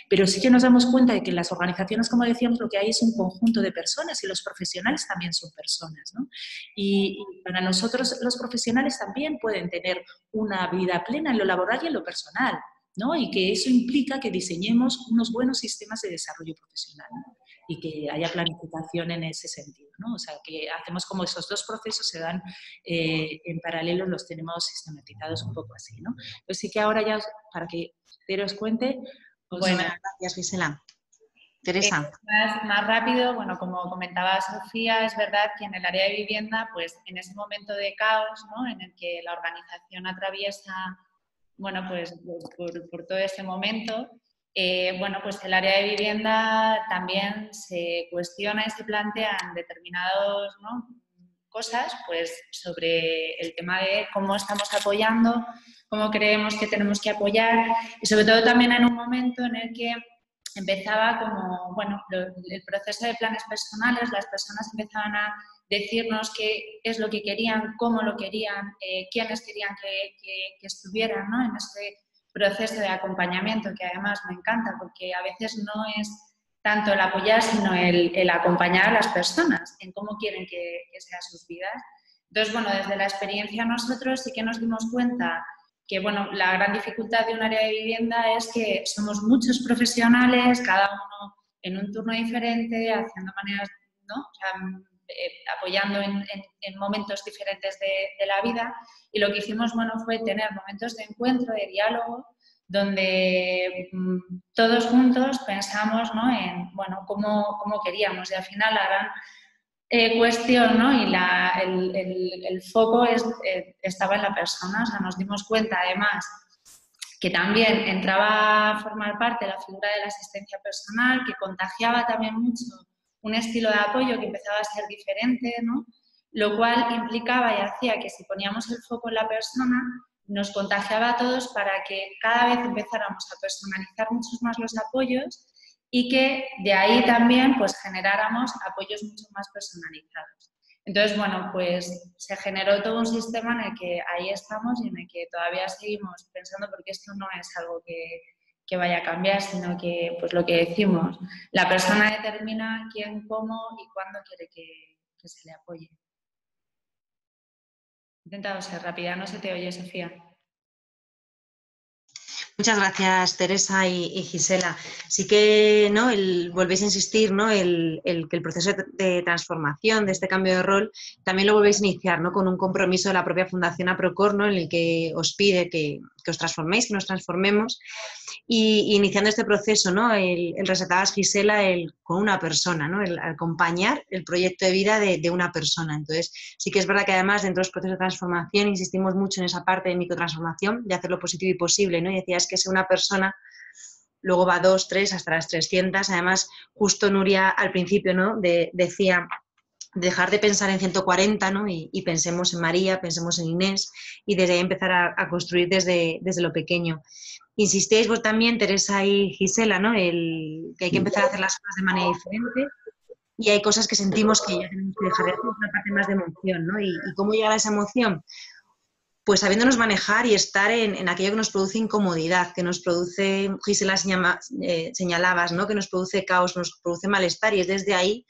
Pero sí que nos damos cuenta de que en las organizaciones, como decíamos, lo que hay es un conjunto de personas y los profesionales también son personas, ¿no? Y para nosotros los profesionales también pueden tener una vida plena en lo laboral y en lo personal, ¿no? Y que eso implica que diseñemos unos buenos sistemas de desarrollo profesional, ¿no? Y que haya planificación en ese sentido, ¿no? O sea, que hacemos como esos dos procesos se dan en paralelo, los tenemos sistematizados un poco así, ¿no? Pues sí que ahora ya, para que Tere os cuente... Bueno, gracias, Gisela. Teresa. Más rápido, bueno, como comentaba Sofía, es verdad que en el área de vivienda, pues en ese momento de caos, ¿no? En el que la organización atraviesa, bueno, pues por todo ese momento, bueno, pues el área de vivienda también se cuestiona y se plantean determinadas, ¿no?, cosas, pues sobre el tema de cómo estamos apoyando, cómo creemos que tenemos que apoyar y sobre todo también en un momento en el que empezaba como, bueno, el proceso de planes personales, las personas empezaban a decirnos qué es lo que querían, cómo lo querían, quiénes querían que estuvieran, ¿no?, en ese proceso de acompañamiento, que además me encanta porque a veces no es tanto el apoyar, sino el acompañar a las personas en cómo quieren que sean sus vidas. Entonces, bueno, desde la experiencia nosotros sí que nos dimos cuenta que, bueno, la gran dificultad de un área de vivienda es que somos muchos profesionales, cada uno en un turno diferente, haciendo maneras, ¿no?, o sea, apoyando en momentos diferentes de la vida. Y lo que hicimos, bueno, fue tener momentos de encuentro, de diálogo, donde todos juntos pensamos, ¿no?, en, bueno, cómo queríamos. Y al final la gran cuestión, ¿no?, y el foco estaba en la persona. O sea, nos dimos cuenta además que también entraba a formar parte de la figura de la asistencia personal, que contagiaba también mucho un estilo de apoyo que empezaba a ser diferente, ¿no?, lo cual implicaba y hacía que si poníamos el foco en la persona, nos contagiaba a todos para que cada vez empezáramos a personalizar muchos más los apoyos y que de ahí también pues generáramos apoyos mucho más personalizados. Entonces, bueno, pues se generó todo un sistema en el que ahí estamos y en el que todavía seguimos pensando, porque esto no es algo que vaya a cambiar, sino que, pues lo que decimos, la persona determina quién, cómo y cuándo quiere que se le apoye. He intentado ser rápida, no se te oye, Sofía. Muchas gracias, Teresa y Gisela. Sí que, ¿no?, volvéis a insistir, ¿no?, que el proceso de transformación, de este cambio de rol, también lo volvéis a iniciar, ¿no?, con un compromiso de la propia Fundación APROCOR, ¿no?, en el que os pide que os transforméis, que nos transformemos. Y iniciando este proceso, ¿no?, el resaltabas, Gisela, con una persona, ¿no?, el acompañar el proyecto de vida de una persona. Entonces, sí que es verdad que además dentro de los procesos de transformación insistimos mucho en esa parte de microtransformación, de hacerlo positivo y posible, ¿no? Y decías que sea una persona, luego va 2, 3, hasta las 300. Además, justo Nuria al principio, ¿no?, decía dejar de pensar en 140, ¿no?, y pensemos en María, pensemos en Inés, y desde ahí empezar a construir desde lo pequeño. Insistéis vos también, Teresa y Gisela, ¿no?, que hay que empezar a hacer las cosas de manera diferente. y hay cosas que sentimos que ya tenemos que dejar de hacer, una parte más de emoción, ¿no? ¿Y cómo llegar a esa emoción? Pues sabiéndonos manejar y estar en aquello que nos produce incomodidad, que nos produce, Gisela señalabas, ¿no? Que nos produce caos, nos produce malestar, y es desde ahí,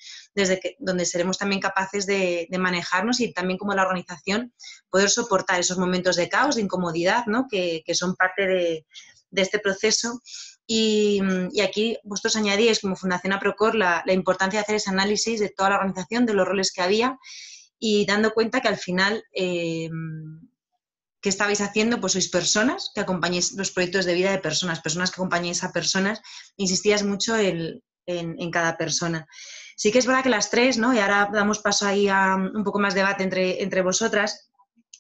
donde seremos también capaces de manejarnos y también como la organización poder soportar esos momentos de caos, de incomodidad, ¿no? Que son parte de este proceso. Y aquí vosotros añadíais como Fundación APROCOR la importancia de hacer ese análisis de toda la organización, de los roles que había, y dando cuenta que al final... ¿qué estabais haciendo? Pues sois personas que acompañáis los proyectos de vida de personas que acompañáis a personas, insistías mucho en cada persona. Sí que es verdad que las tres, ¿no? Y ahora damos paso ahí a un poco más de debate entre vosotras,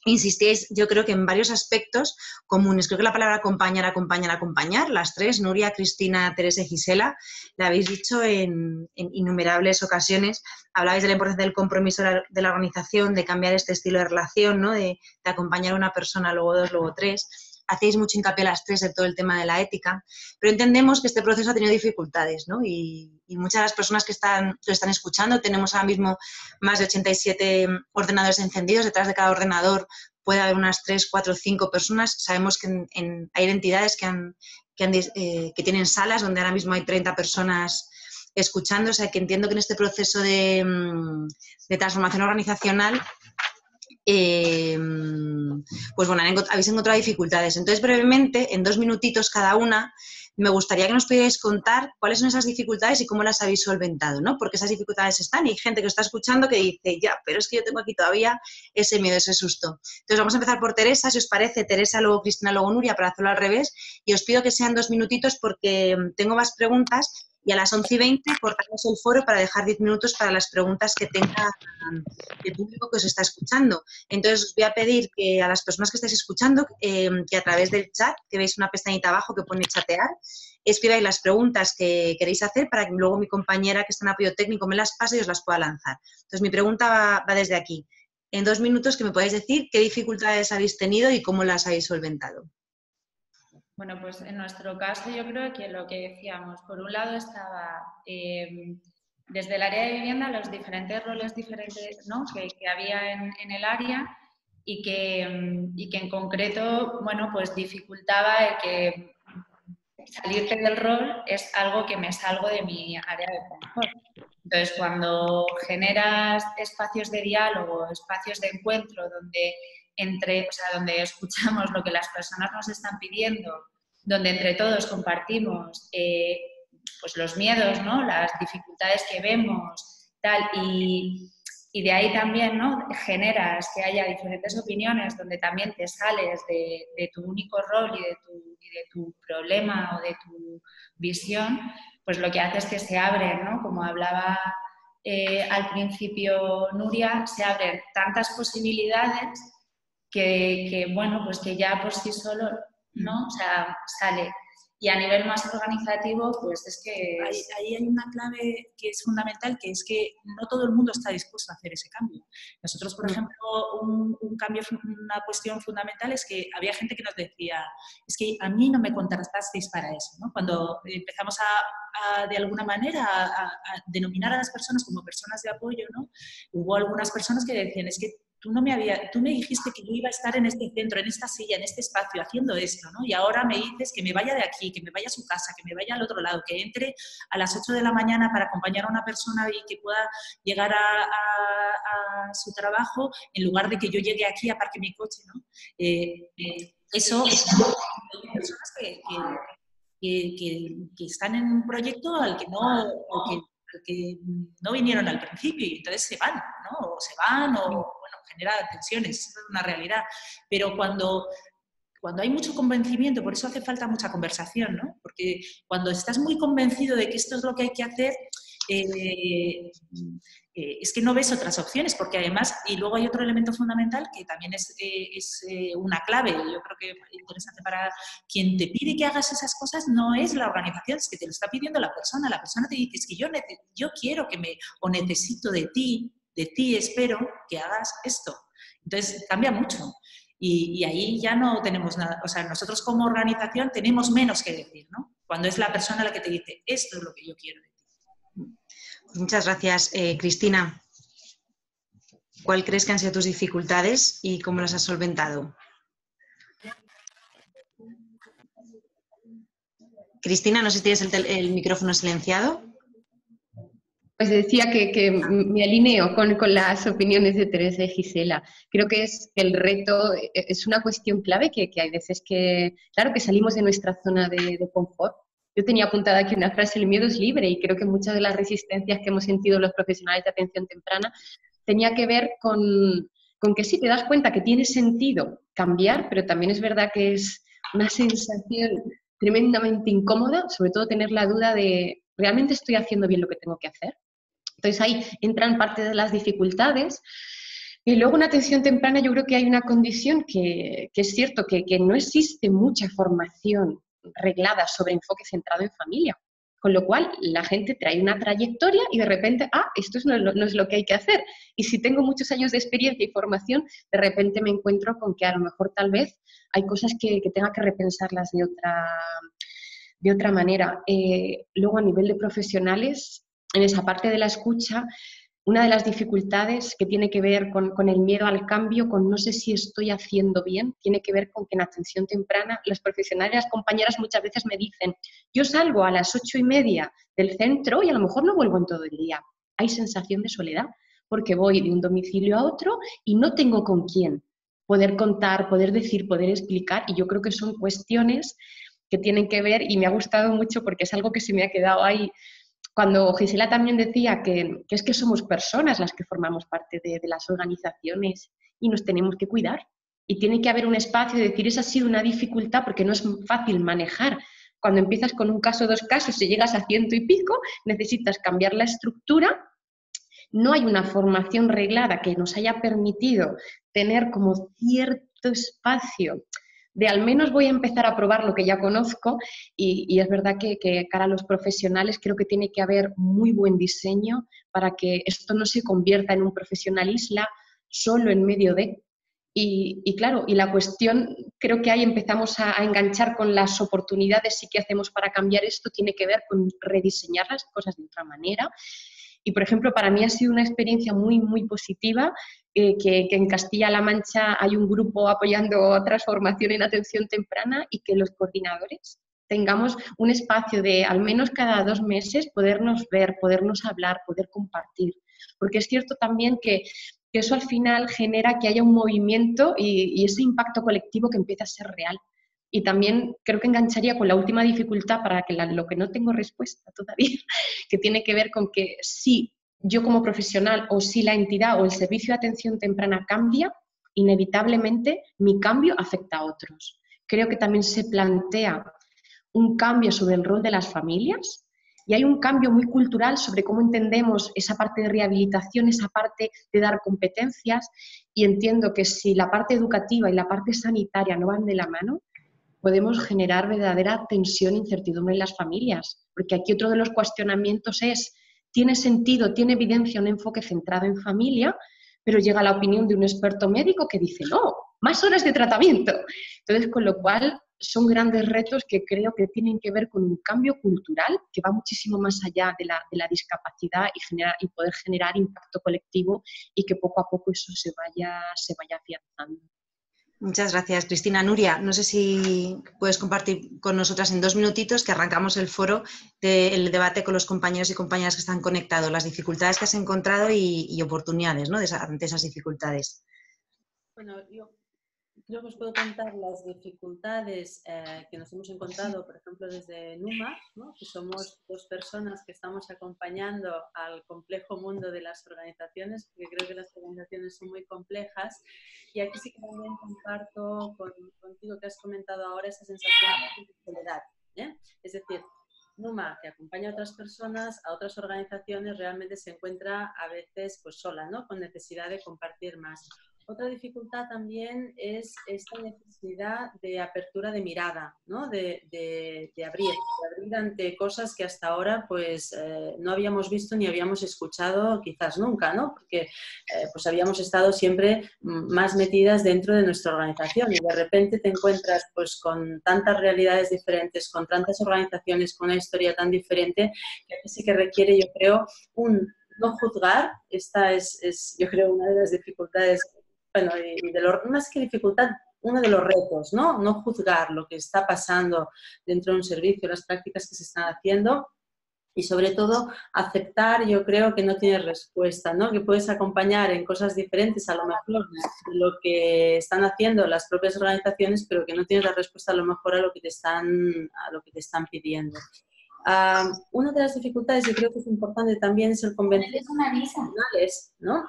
insistíais, yo creo que en varios aspectos comunes. Creo que la palabra acompañar, las tres, Nuria, Cristina, Teresa y Gisela, la habéis dicho en innumerables ocasiones. Hablabais de la importancia del compromiso de la organización, de cambiar este estilo de relación, ¿no? De acompañar a una persona, luego dos, luego tres. Hacéis mucho hincapié las tres en todo el tema de la ética, pero entendemos que este proceso ha tenido dificultades, ¿no? Y muchas de las personas que están escuchando, tenemos ahora mismo más de 87 ordenadores encendidos, detrás de cada ordenador puede haber unas 3, 4, 5 personas. Sabemos que hay entidades que tienen salas donde ahora mismo hay 30 personas escuchando, o sea que entiendo que en este proceso de transformación organizacional pues bueno, habéis encontrado dificultades. Entonces, brevemente, en 2 minutitos cada una, me gustaría que nos pudierais contar cuáles son esas dificultades y cómo las habéis solventado, ¿no? Porque esas dificultades están y hay gente que está escuchando que dice, ya, pero es que yo tengo aquí todavía ese miedo, ese susto. Entonces, vamos a empezar por Teresa, si os parece, Teresa, luego Cristina, luego Nuria, para hacerlo al revés, y os pido que sean 2 minutitos porque tengo más preguntas y a las 11:20 cortamos el foro para dejar 10 minutos para las preguntas que tenga el público que os está escuchando. Entonces, os voy a pedir que a las personas que estáis escuchando, que a través del chat, que veis una pestañita abajo que pone chatear, escribáis las preguntas que queréis hacer para que luego mi compañera que está en apoyo técnico me las pase y os las pueda lanzar. Entonces, mi pregunta va desde aquí. En 2 minutos que me podáis decir qué dificultades habéis tenido y cómo las habéis solventado. Bueno, pues en nuestro caso yo creo que lo que decíamos, por un lado estaba desde el área de vivienda los diferentes roles diferentes, ¿no? que había en el área y que en concreto, bueno, pues dificultaba el que salirte del rol es algo que me salgo de mi área de confort. Entonces, cuando generas espacios de diálogo, espacios de encuentro donde donde escuchamos lo que las personas nos están pidiendo, donde entre todos compartimos pues los miedos, ¿no? Las dificultades que vemos, tal, y de ahí también, ¿no? Generas que haya diferentes opiniones donde también te sales de tu único rol y de tu problema o de tu visión, pues lo que hace es que se abren, ¿no? Como hablaba al principio Nuria, se abren tantas posibilidades que bueno, pues que ya por sí solo, ¿no? O sea, sale. Y a nivel más organizativo, pues es que... Ahí hay una clave que es fundamental, que es que no todo el mundo está dispuesto a hacer ese cambio. Nosotros, por ejemplo, una cuestión fundamental es que había gente que nos decía, es que a mí no me contratasteis para eso, ¿no? Cuando empezamos de alguna manera a denominar a las personas como personas de apoyo, ¿no? Hubo algunas personas que decían, es que tú me dijiste que yo iba a estar en este centro, en esta silla, en este espacio, haciendo esto, ¿no? Y ahora me dices que me vaya de aquí, que me vaya a su casa, que me vaya al otro lado, que entre a las 8 de la mañana para acompañar a una persona y que pueda llegar a su trabajo, en lugar de que yo llegue aquí, aparque mi coche, ¿no? Eso es personas que están en un proyecto al que no vinieron al principio y entonces se van, ¿no? O se van o, bueno, genera tensiones, eso es una realidad. Pero cuando hay mucho convencimiento, por eso hace falta mucha conversación, ¿no? Porque cuando estás muy convencido de que esto es lo que hay que hacer, es que no ves otras opciones, porque además, y luego hay otro elemento fundamental que también es una clave, yo creo que es interesante para quien te pide que hagas esas cosas, no es la organización, es que te lo está pidiendo la persona te dice, es que yo quiero o necesito de ti espero que hagas esto. Entonces cambia mucho. Y ahí ya no tenemos nada, o sea, nosotros como organización tenemos menos que decir, ¿no? Cuando es la persona la que te dice, esto es lo que yo quiero de ti. Pues muchas gracias, Cristina. ¿Cuál crees que han sido tus dificultades y cómo las has solventado? Cristina, no sé si tienes el micrófono silenciado. Pues decía que me alineo con las opiniones de Teresa y Gisela. Creo que es que el reto es una cuestión clave que hay veces que, claro, que salimos de nuestra zona de confort. Yo tenía apuntada aquí una frase, el miedo es libre, y creo que muchas de las resistencias que hemos sentido los profesionales de atención temprana tenía que ver con que sí te das cuenta que tiene sentido cambiar, pero también es verdad que es una sensación tremendamente incómoda, sobre todo tener la duda de, ¿realmente estoy haciendo bien lo que tengo que hacer? Entonces ahí entran parte de las dificultades. Y luego en atención temprana yo creo que hay una condición que es cierto, que no existe mucha formación reglada sobre enfoque centrado en familia. Con lo cual la gente trae una trayectoria y de repente, esto no es lo que hay que hacer. Y si tengo muchos años de experiencia y formación, de repente me encuentro con que a lo mejor tal vez hay cosas que tenga que repensarlas de otra manera. Luego a nivel de profesionales, en esa parte de la escucha, una de las dificultades que tiene que ver con el miedo al cambio, con no sé si estoy haciendo bien, tiene que ver con que en atención temprana los profesionales, las compañeras muchas veces me dicen, yo salgo a las 8:30 del centro y a lo mejor no vuelvo en todo el día. Hay sensación de soledad porque voy de un domicilio a otro y no tengo con quién poder contar, poder decir, poder explicar, y yo creo que son cuestiones que tienen que ver, y me ha gustado mucho porque es algo que se me ha quedado ahí, cuando Gisela también decía que es que somos personas las que formamos parte de las organizaciones y nos tenemos que cuidar. Y tiene que haber un espacio de decir, esa ha sido una dificultad porque no es fácil manejar. Cuando empiezas con un caso, 2 casos, y llegas a 100 y pico, necesitas cambiar la estructura. No hay una formación reglada que nos haya permitido tener como cierto espacio de al menos voy a empezar a probar lo que ya conozco, y es verdad que cara a los profesionales creo que tiene que haber muy buen diseño para que esto no se convierta en un profesional isla solo en medio de. Y claro, y la cuestión, creo que ahí empezamos a enganchar con las oportunidades y qué hacemos para cambiar esto, tiene que ver con rediseñar las cosas de otra manera. Y, por ejemplo, para mí ha sido una experiencia muy, muy positiva que en Castilla-La Mancha hay un grupo apoyando transformación en atención temprana y que los coordinadores tengamos un espacio de al menos cada 2 meses podernos ver, podernos hablar, poder compartir. Porque es cierto también que eso al final genera que haya un movimiento y ese impacto colectivo que empieza a ser real. Y también creo que engancharía con la última dificultad para que lo que no tengo respuesta todavía, que tiene que ver con que si yo como profesional o si la entidad o el servicio de atención temprana cambia, inevitablemente mi cambio afecta a otros. Creo que también se plantea un cambio sobre el rol de las familias y hay un cambio muy cultural sobre cómo entendemos esa parte de rehabilitación, esa parte de dar competencias, y entiendo que si la parte educativa y la parte sanitaria no van de la mano, podemos generar verdadera tensión e incertidumbre en las familias, porque aquí otro de los cuestionamientos es, ¿tiene sentido, tiene evidencia un enfoque centrado en familia? Pero llega la opinión de un experto médico que dice, no, más horas de tratamiento. Entonces, con lo cual, son grandes retos que creo que tienen que ver con un cambio cultural que va muchísimo más allá de la discapacidad y poder generar impacto colectivo y que poco a poco eso se vaya afianzando. Muchas gracias, Cristina. Nuria, no sé si puedes compartir con nosotras en 2 minutitos que arrancamos el foro del debate con los compañeros y compañeras que están conectados, las dificultades que has encontrado y oportunidades, ¿no?, ante esas dificultades. Bueno, yo creo que os puedo contar las dificultades que nos hemos encontrado, por ejemplo, desde NUMA, ¿no?, que somos 2 personas que estamos acompañando al complejo mundo de las organizaciones, porque creo que las organizaciones son muy complejas. Y aquí sí que también comparto contigo que has comentado ahora esa sensación de soledad, ¿eh? Es decir, NUMA, que acompaña a otras personas, a otras organizaciones, realmente se encuentra a veces pues sola, ¿no?, con necesidad de compartir más. Otra dificultad también es esta necesidad de apertura de mirada, ¿no? De abrir ante cosas que hasta ahora pues, no habíamos visto ni habíamos escuchado quizás nunca, ¿no? Porque pues habíamos estado siempre más metidas dentro de nuestra organización y de repente te encuentras pues, con tantas realidades diferentes, con tantas organizaciones, con una historia tan diferente, que sí que requiere, yo creo, no juzgar. Esta es, yo creo, una de las dificultades. Bueno, más que dificultad, uno de los retos, ¿no? No juzgar lo que está pasando dentro de un servicio, las prácticas que se están haciendo y sobre todo aceptar, yo creo que no tienes respuesta, ¿no? Que puedes acompañar en cosas diferentes a lo mejor de lo que están haciendo las propias organizaciones, pero que no tienes la respuesta a lo mejor a lo que te están pidiendo. Una de las dificultades, y creo que es importante también, es el convencer a los profesionales, ¿no?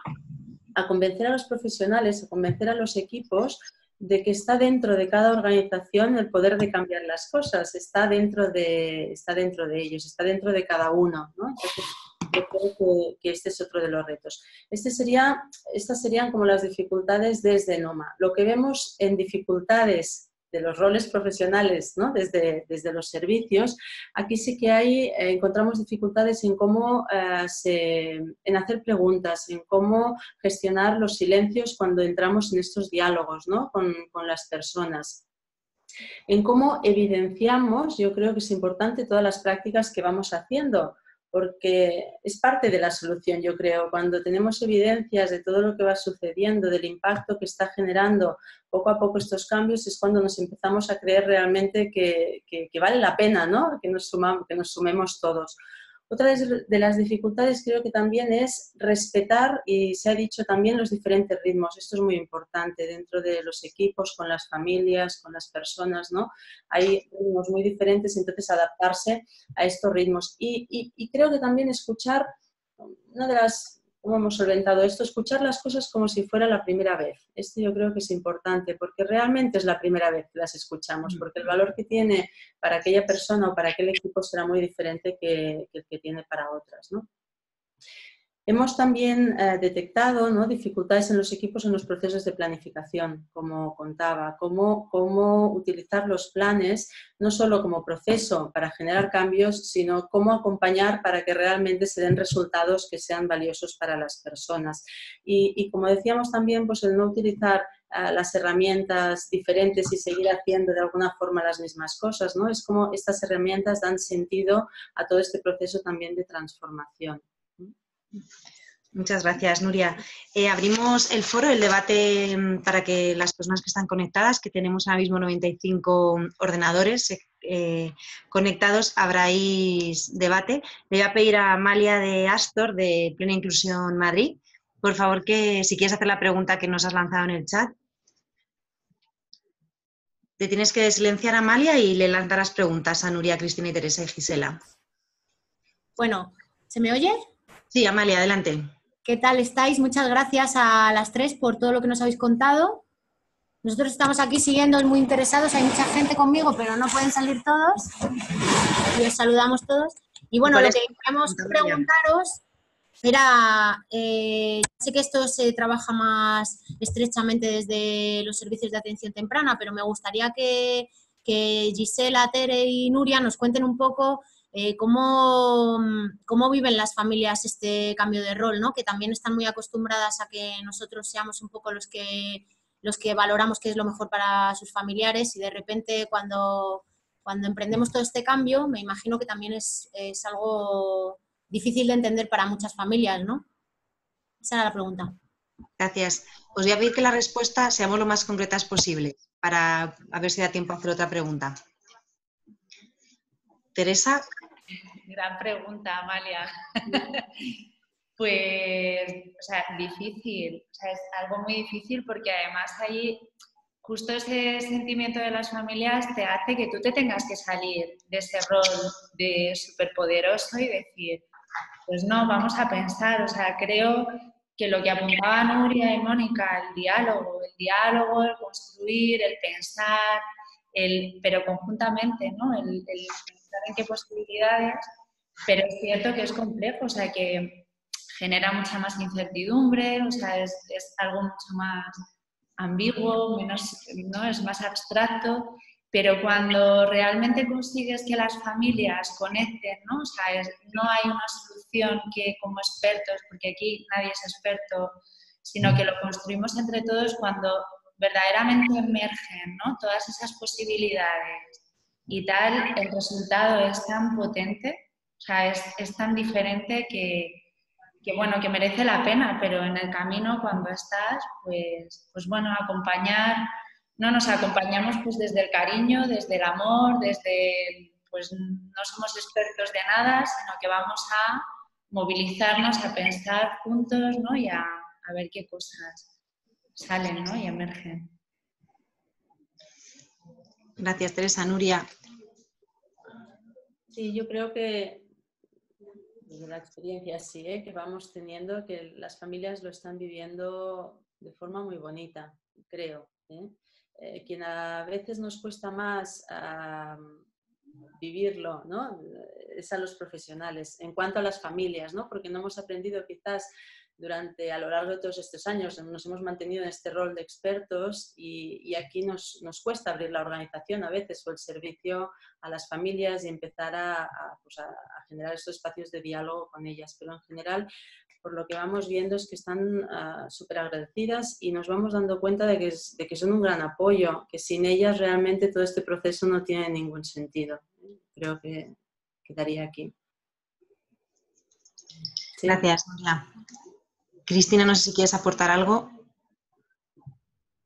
A convencer a los profesionales, a convencer a los equipos de que está dentro de cada organización el poder de cambiar las cosas, está dentro de ellos, está dentro de cada uno, ¿no? Entonces, yo creo que este es otro de los retos. Estas serían como las dificultades desde Noma. Lo que vemos en dificultades de los roles profesionales, ¿no? Desde los servicios, aquí sí que encontramos dificultades en cómo en hacer preguntas, en cómo gestionar los silencios cuando entramos en estos diálogos, ¿no? con las personas. En cómo evidenciamos, yo creo que es importante todas las prácticas que vamos haciendo, porque es parte de la solución, yo creo. Cuando tenemos evidencias de todo lo que va sucediendo, del impacto que está generando poco a poco estos cambios, es cuando nos empezamos a creer realmente que vale la pena, ¿no? Que nos sumemos todos. Otra de las dificultades creo que también es respetar, y se ha dicho también, los diferentes ritmos. Esto es muy importante dentro de los equipos, con las familias, con las personas, ¿no? Hay ritmos muy diferentes, entonces adaptarse a estos ritmos. Y creo que también escuchar, ¿cómo hemos solventado esto? Escuchar las cosas como si fuera la primera vez. Esto yo creo que es importante, porque realmente es la primera vez que las escuchamos, porque el valor que tiene para aquella persona o para aquel equipo será muy diferente que el que tiene para otras, ¿no? Hemos también detectado, ¿no? dificultades en los equipos en los procesos de planificación, como contaba, cómo utilizar los planes no solo como proceso para generar cambios, sino cómo acompañar para que realmente se den resultados que sean valiosos para las personas. Y como decíamos también, pues el no utilizar las herramientas diferentes y seguir haciendo de alguna forma las mismas cosas, ¿no? Es como estas herramientas dan sentido a todo este proceso también de transformación. Muchas gracias, Nuria. Abrimos el foro, el debate, para que las personas que están conectadas, que tenemos ahora mismo 95 ordenadores conectados, abráis debate. Le voy a pedir a Amalia de Astor, de Plena Inclusión Madrid, por favor, que si quieres hacer la pregunta que nos has lanzado en el chat. Te tienes que silenciar, Amalia, y le lanzarás preguntas a Nuria, Cristina y Teresa y Gisela. Bueno, ¿se me oye? Sí, Amalia, adelante. ¿Qué tal estáis? Muchas gracias a las tres por todo lo que nos habéis contado. Nosotros estamos aquí siguiendo, muy interesados. Hay mucha gente conmigo, pero no pueden salir todos. Y os saludamos todos. Y bueno, lo que queríamos preguntaros era, sé que esto se trabaja más estrechamente desde los servicios de atención temprana, pero me gustaría que Gisela, Tere y Nuria nos cuenten un poco cómo viven las familias este cambio de rol, ¿no? Que también están muy acostumbradas a que nosotros seamos un poco los que valoramos qué es lo mejor para sus familiares, y de repente cuando emprendemos todo este cambio, me imagino que también es algo difícil de entender para muchas familias, ¿no? Esa era la pregunta. Gracias. Os voy a pedir que la respuesta seamos lo más concretas posible, para a ver si da tiempo a hacer otra pregunta. Teresa. Gran pregunta, Amalia. Pues, o sea, difícil. O sea, es algo muy difícil porque además ahí justo ese sentimiento de las familias te hace que tú te tengas que salir de ese rol de superpoderoso y decir, pues no, vamos a pensar. O sea, creo que lo que apuntaban Nuria y Mónica, el diálogo, el construir, el pensar, pero conjuntamente, ¿no? El pensar en qué posibilidades, pero es cierto que es complejo, o sea que genera mucha más incertidumbre, o sea, es algo mucho más ambiguo, menos, ¿no? Es más abstracto, pero cuando realmente consigues que las familias conecten, ¿no? O sea, no hay una solución que como expertos, porque aquí nadie es experto, sino que lo construimos entre todos cuando verdaderamente emergen, ¿no? Todas esas posibilidades y tal, el resultado es tan potente, o sea, es tan diferente que bueno, que merece la pena, pero en el camino cuando estás, pues bueno, acompañar, no nos acompañamos pues desde el cariño, desde el amor, pues no somos expertos de nada, sino que vamos a movilizarnos, a pensar juntos, ¿no? Y a ver qué cosas salen, ¿no? Y emergen. Gracias, Teresa. Nuria. Sí, yo creo que desde la experiencia sí, que vamos teniendo, que las familias lo están viviendo de forma muy bonita, creo. Quien a veces nos cuesta más vivirlo, ¿no? Es a los profesionales. En cuanto a las familias, ¿no? Porque no hemos aprendido quizás a lo largo de todos estos años, nos hemos mantenido en este rol de expertos y aquí nos cuesta abrir la organización a veces o el servicio a las familias y empezar a generar estos espacios de diálogo con ellas. Pero en general, por lo que vamos viendo es que están súper agradecidas y nos vamos dando cuenta de que son un gran apoyo, que sin ellas realmente todo este proceso no tiene ningún sentido. Creo que quedaría aquí. Sí. Gracias, Nuria. Cristina, no sé si quieres aportar algo.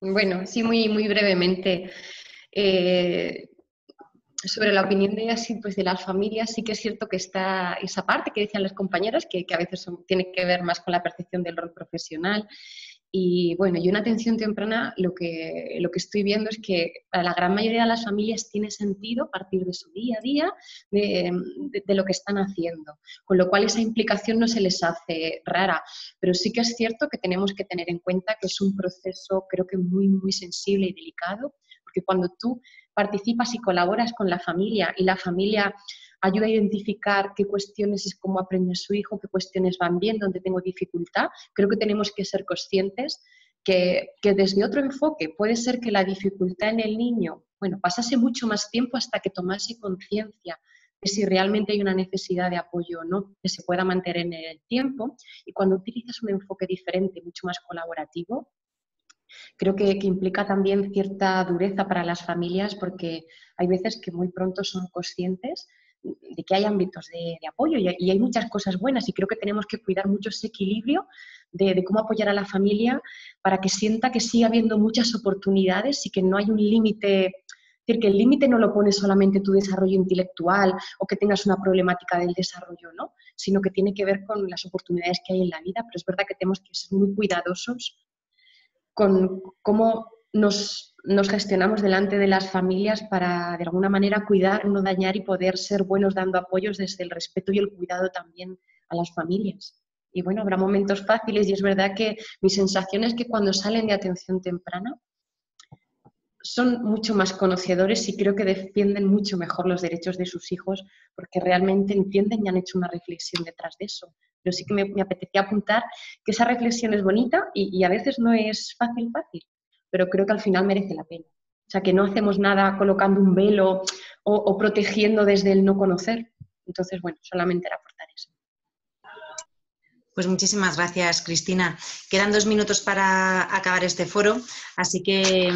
Bueno, sí, muy, muy brevemente. Sobre la opinión de así, pues de las familias, sí que es cierto que está esa parte que decían las compañeras, que a veces tiene que ver más con la percepción del rol profesional. Y bueno, y una atención temprana, lo que estoy viendo es que para la gran mayoría de las familias tiene sentido a partir de su día a día, de lo que están haciendo, con lo cual esa implicación no se les hace rara, pero sí que es cierto que tenemos que tener en cuenta que es un proceso creo que muy, muy sensible y delicado, porque cuando tú participas y colaboras con la familia y la familia ayuda a identificar qué cuestiones es cómo aprende su hijo, qué cuestiones van bien, dónde tengo dificultad. Creo que tenemos que ser conscientes que desde otro enfoque puede ser que la dificultad en el niño, bueno, pasase mucho más tiempo hasta que tomase conciencia de si realmente hay una necesidad de apoyo o no, que se pueda mantener en el tiempo. Y cuando utilizas un enfoque diferente, mucho más colaborativo, creo que implica también cierta dureza para las familias porque hay veces que muy pronto son conscientes de que hay ámbitos de apoyo y hay muchas cosas buenas y creo que tenemos que cuidar mucho ese equilibrio de cómo apoyar a la familia para que sienta que sigue habiendo muchas oportunidades y que no hay un límite, es decir, que el límite no lo pone solamente tu desarrollo intelectual o que tengas una problemática del desarrollo, ¿no? Sino que tiene que ver con las oportunidades que hay en la vida, pero es verdad que tenemos que ser muy cuidadosos con cómo nos gestionamos delante de las familias para, de alguna manera, cuidar, no dañar y poder ser buenos dando apoyos desde el respeto y el cuidado también a las familias. Y bueno, habrá momentos fáciles y es verdad que mi sensación es que cuando salen de atención temprana son mucho más conocedores y creo que defienden mucho mejor los derechos de sus hijos porque realmente entienden y han hecho una reflexión detrás de eso. Pero sí que me apetecía apuntar que esa reflexión es bonita y a veces no es fácil, pero creo que al final merece la pena. O sea, que no hacemos nada colocando un velo o protegiendo desde el no conocer. Entonces, bueno, solamente era aportar eso. Pues muchísimas gracias, Cristina. Quedan 2 minutos para acabar este foro, así que,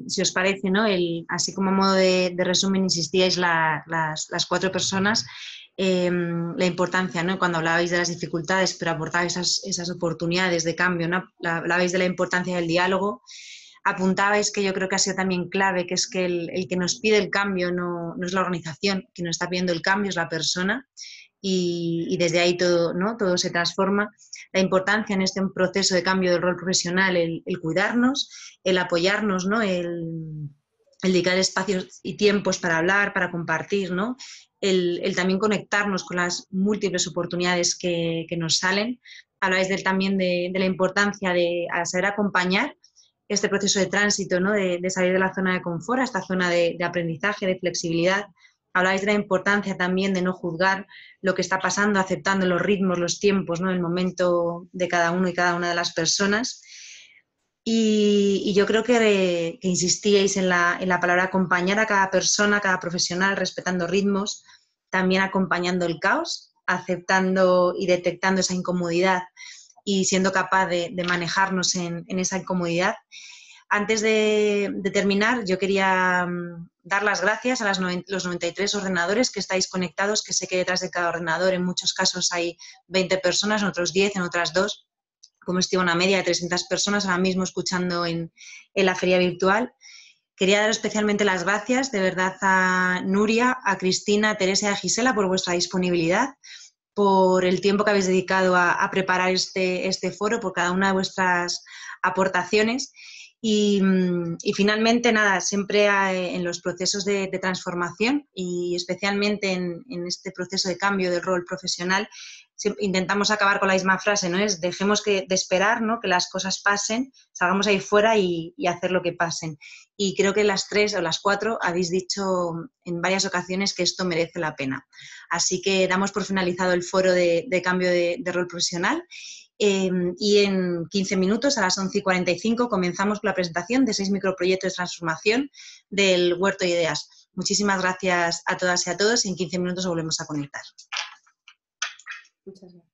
si os parece, ¿no? Así como a modo de resumen, insistíais las 4 personas, la importancia, ¿no? Cuando hablabais de las dificultades, pero aportabais esas oportunidades de cambio, ¿no? Hablabais de la importancia del diálogo, apuntabais que yo creo que ha sido también clave, que es que el que nos pide el cambio no es la organización, quien nos está pidiendo el cambio es la persona. Y desde ahí todo, ¿no? Todo se transforma. La importancia en este proceso de cambio del rol profesional, el cuidarnos, el apoyarnos, ¿no? El dedicar espacios y tiempos para hablar, para compartir, ¿no? El también conectarnos con las múltiples oportunidades que nos salen. Habláis también de la importancia de saber acompañar este proceso de tránsito, ¿no? De salir de la zona de confort a esta zona de aprendizaje, de flexibilidad, Hablabais de la importancia también de no juzgar lo que está pasando, aceptando los ritmos, los tiempos, ¿no? El momento de cada uno y cada una de las personas. Y yo creo que insistíais en la palabra acompañar a cada persona, a cada profesional, respetando ritmos, también acompañando el caos, aceptando y detectando esa incomodidad y siendo capaz de manejarnos en esa incomodidad. Antes de terminar, yo quería dar las gracias a los 93 ordenadores que estáis conectados, que sé que detrás de cada ordenador en muchos casos hay 20 personas, en otros 10, en otras 2, como estima una media de 300 personas ahora mismo escuchando en la feria virtual. Quería dar especialmente las gracias de verdad a Nuria, a Cristina, a Teresa y a Gisela por vuestra disponibilidad, por el tiempo que habéis dedicado a preparar este foro, por cada una de vuestras aportaciones. Y finalmente, nada, siempre en los procesos de transformación y especialmente en este proceso de cambio del rol profesional, intentamos acabar con la misma frase, ¿no? Es dejemos de esperar, ¿no? Que las cosas pasen, salgamos ahí fuera y hacer lo que pasen. Y creo que las 3 o las 4 habéis dicho en varias ocasiones que esto merece la pena. Así que damos por finalizado el foro de cambio de rol profesional. Y en 15 minutos, a las 11:45, comenzamos con la presentación de 6 microproyectos de transformación del Huerto de Ideas. Muchísimas gracias a todas y a todos y en 15 minutos volvemos a conectar. Muchas gracias.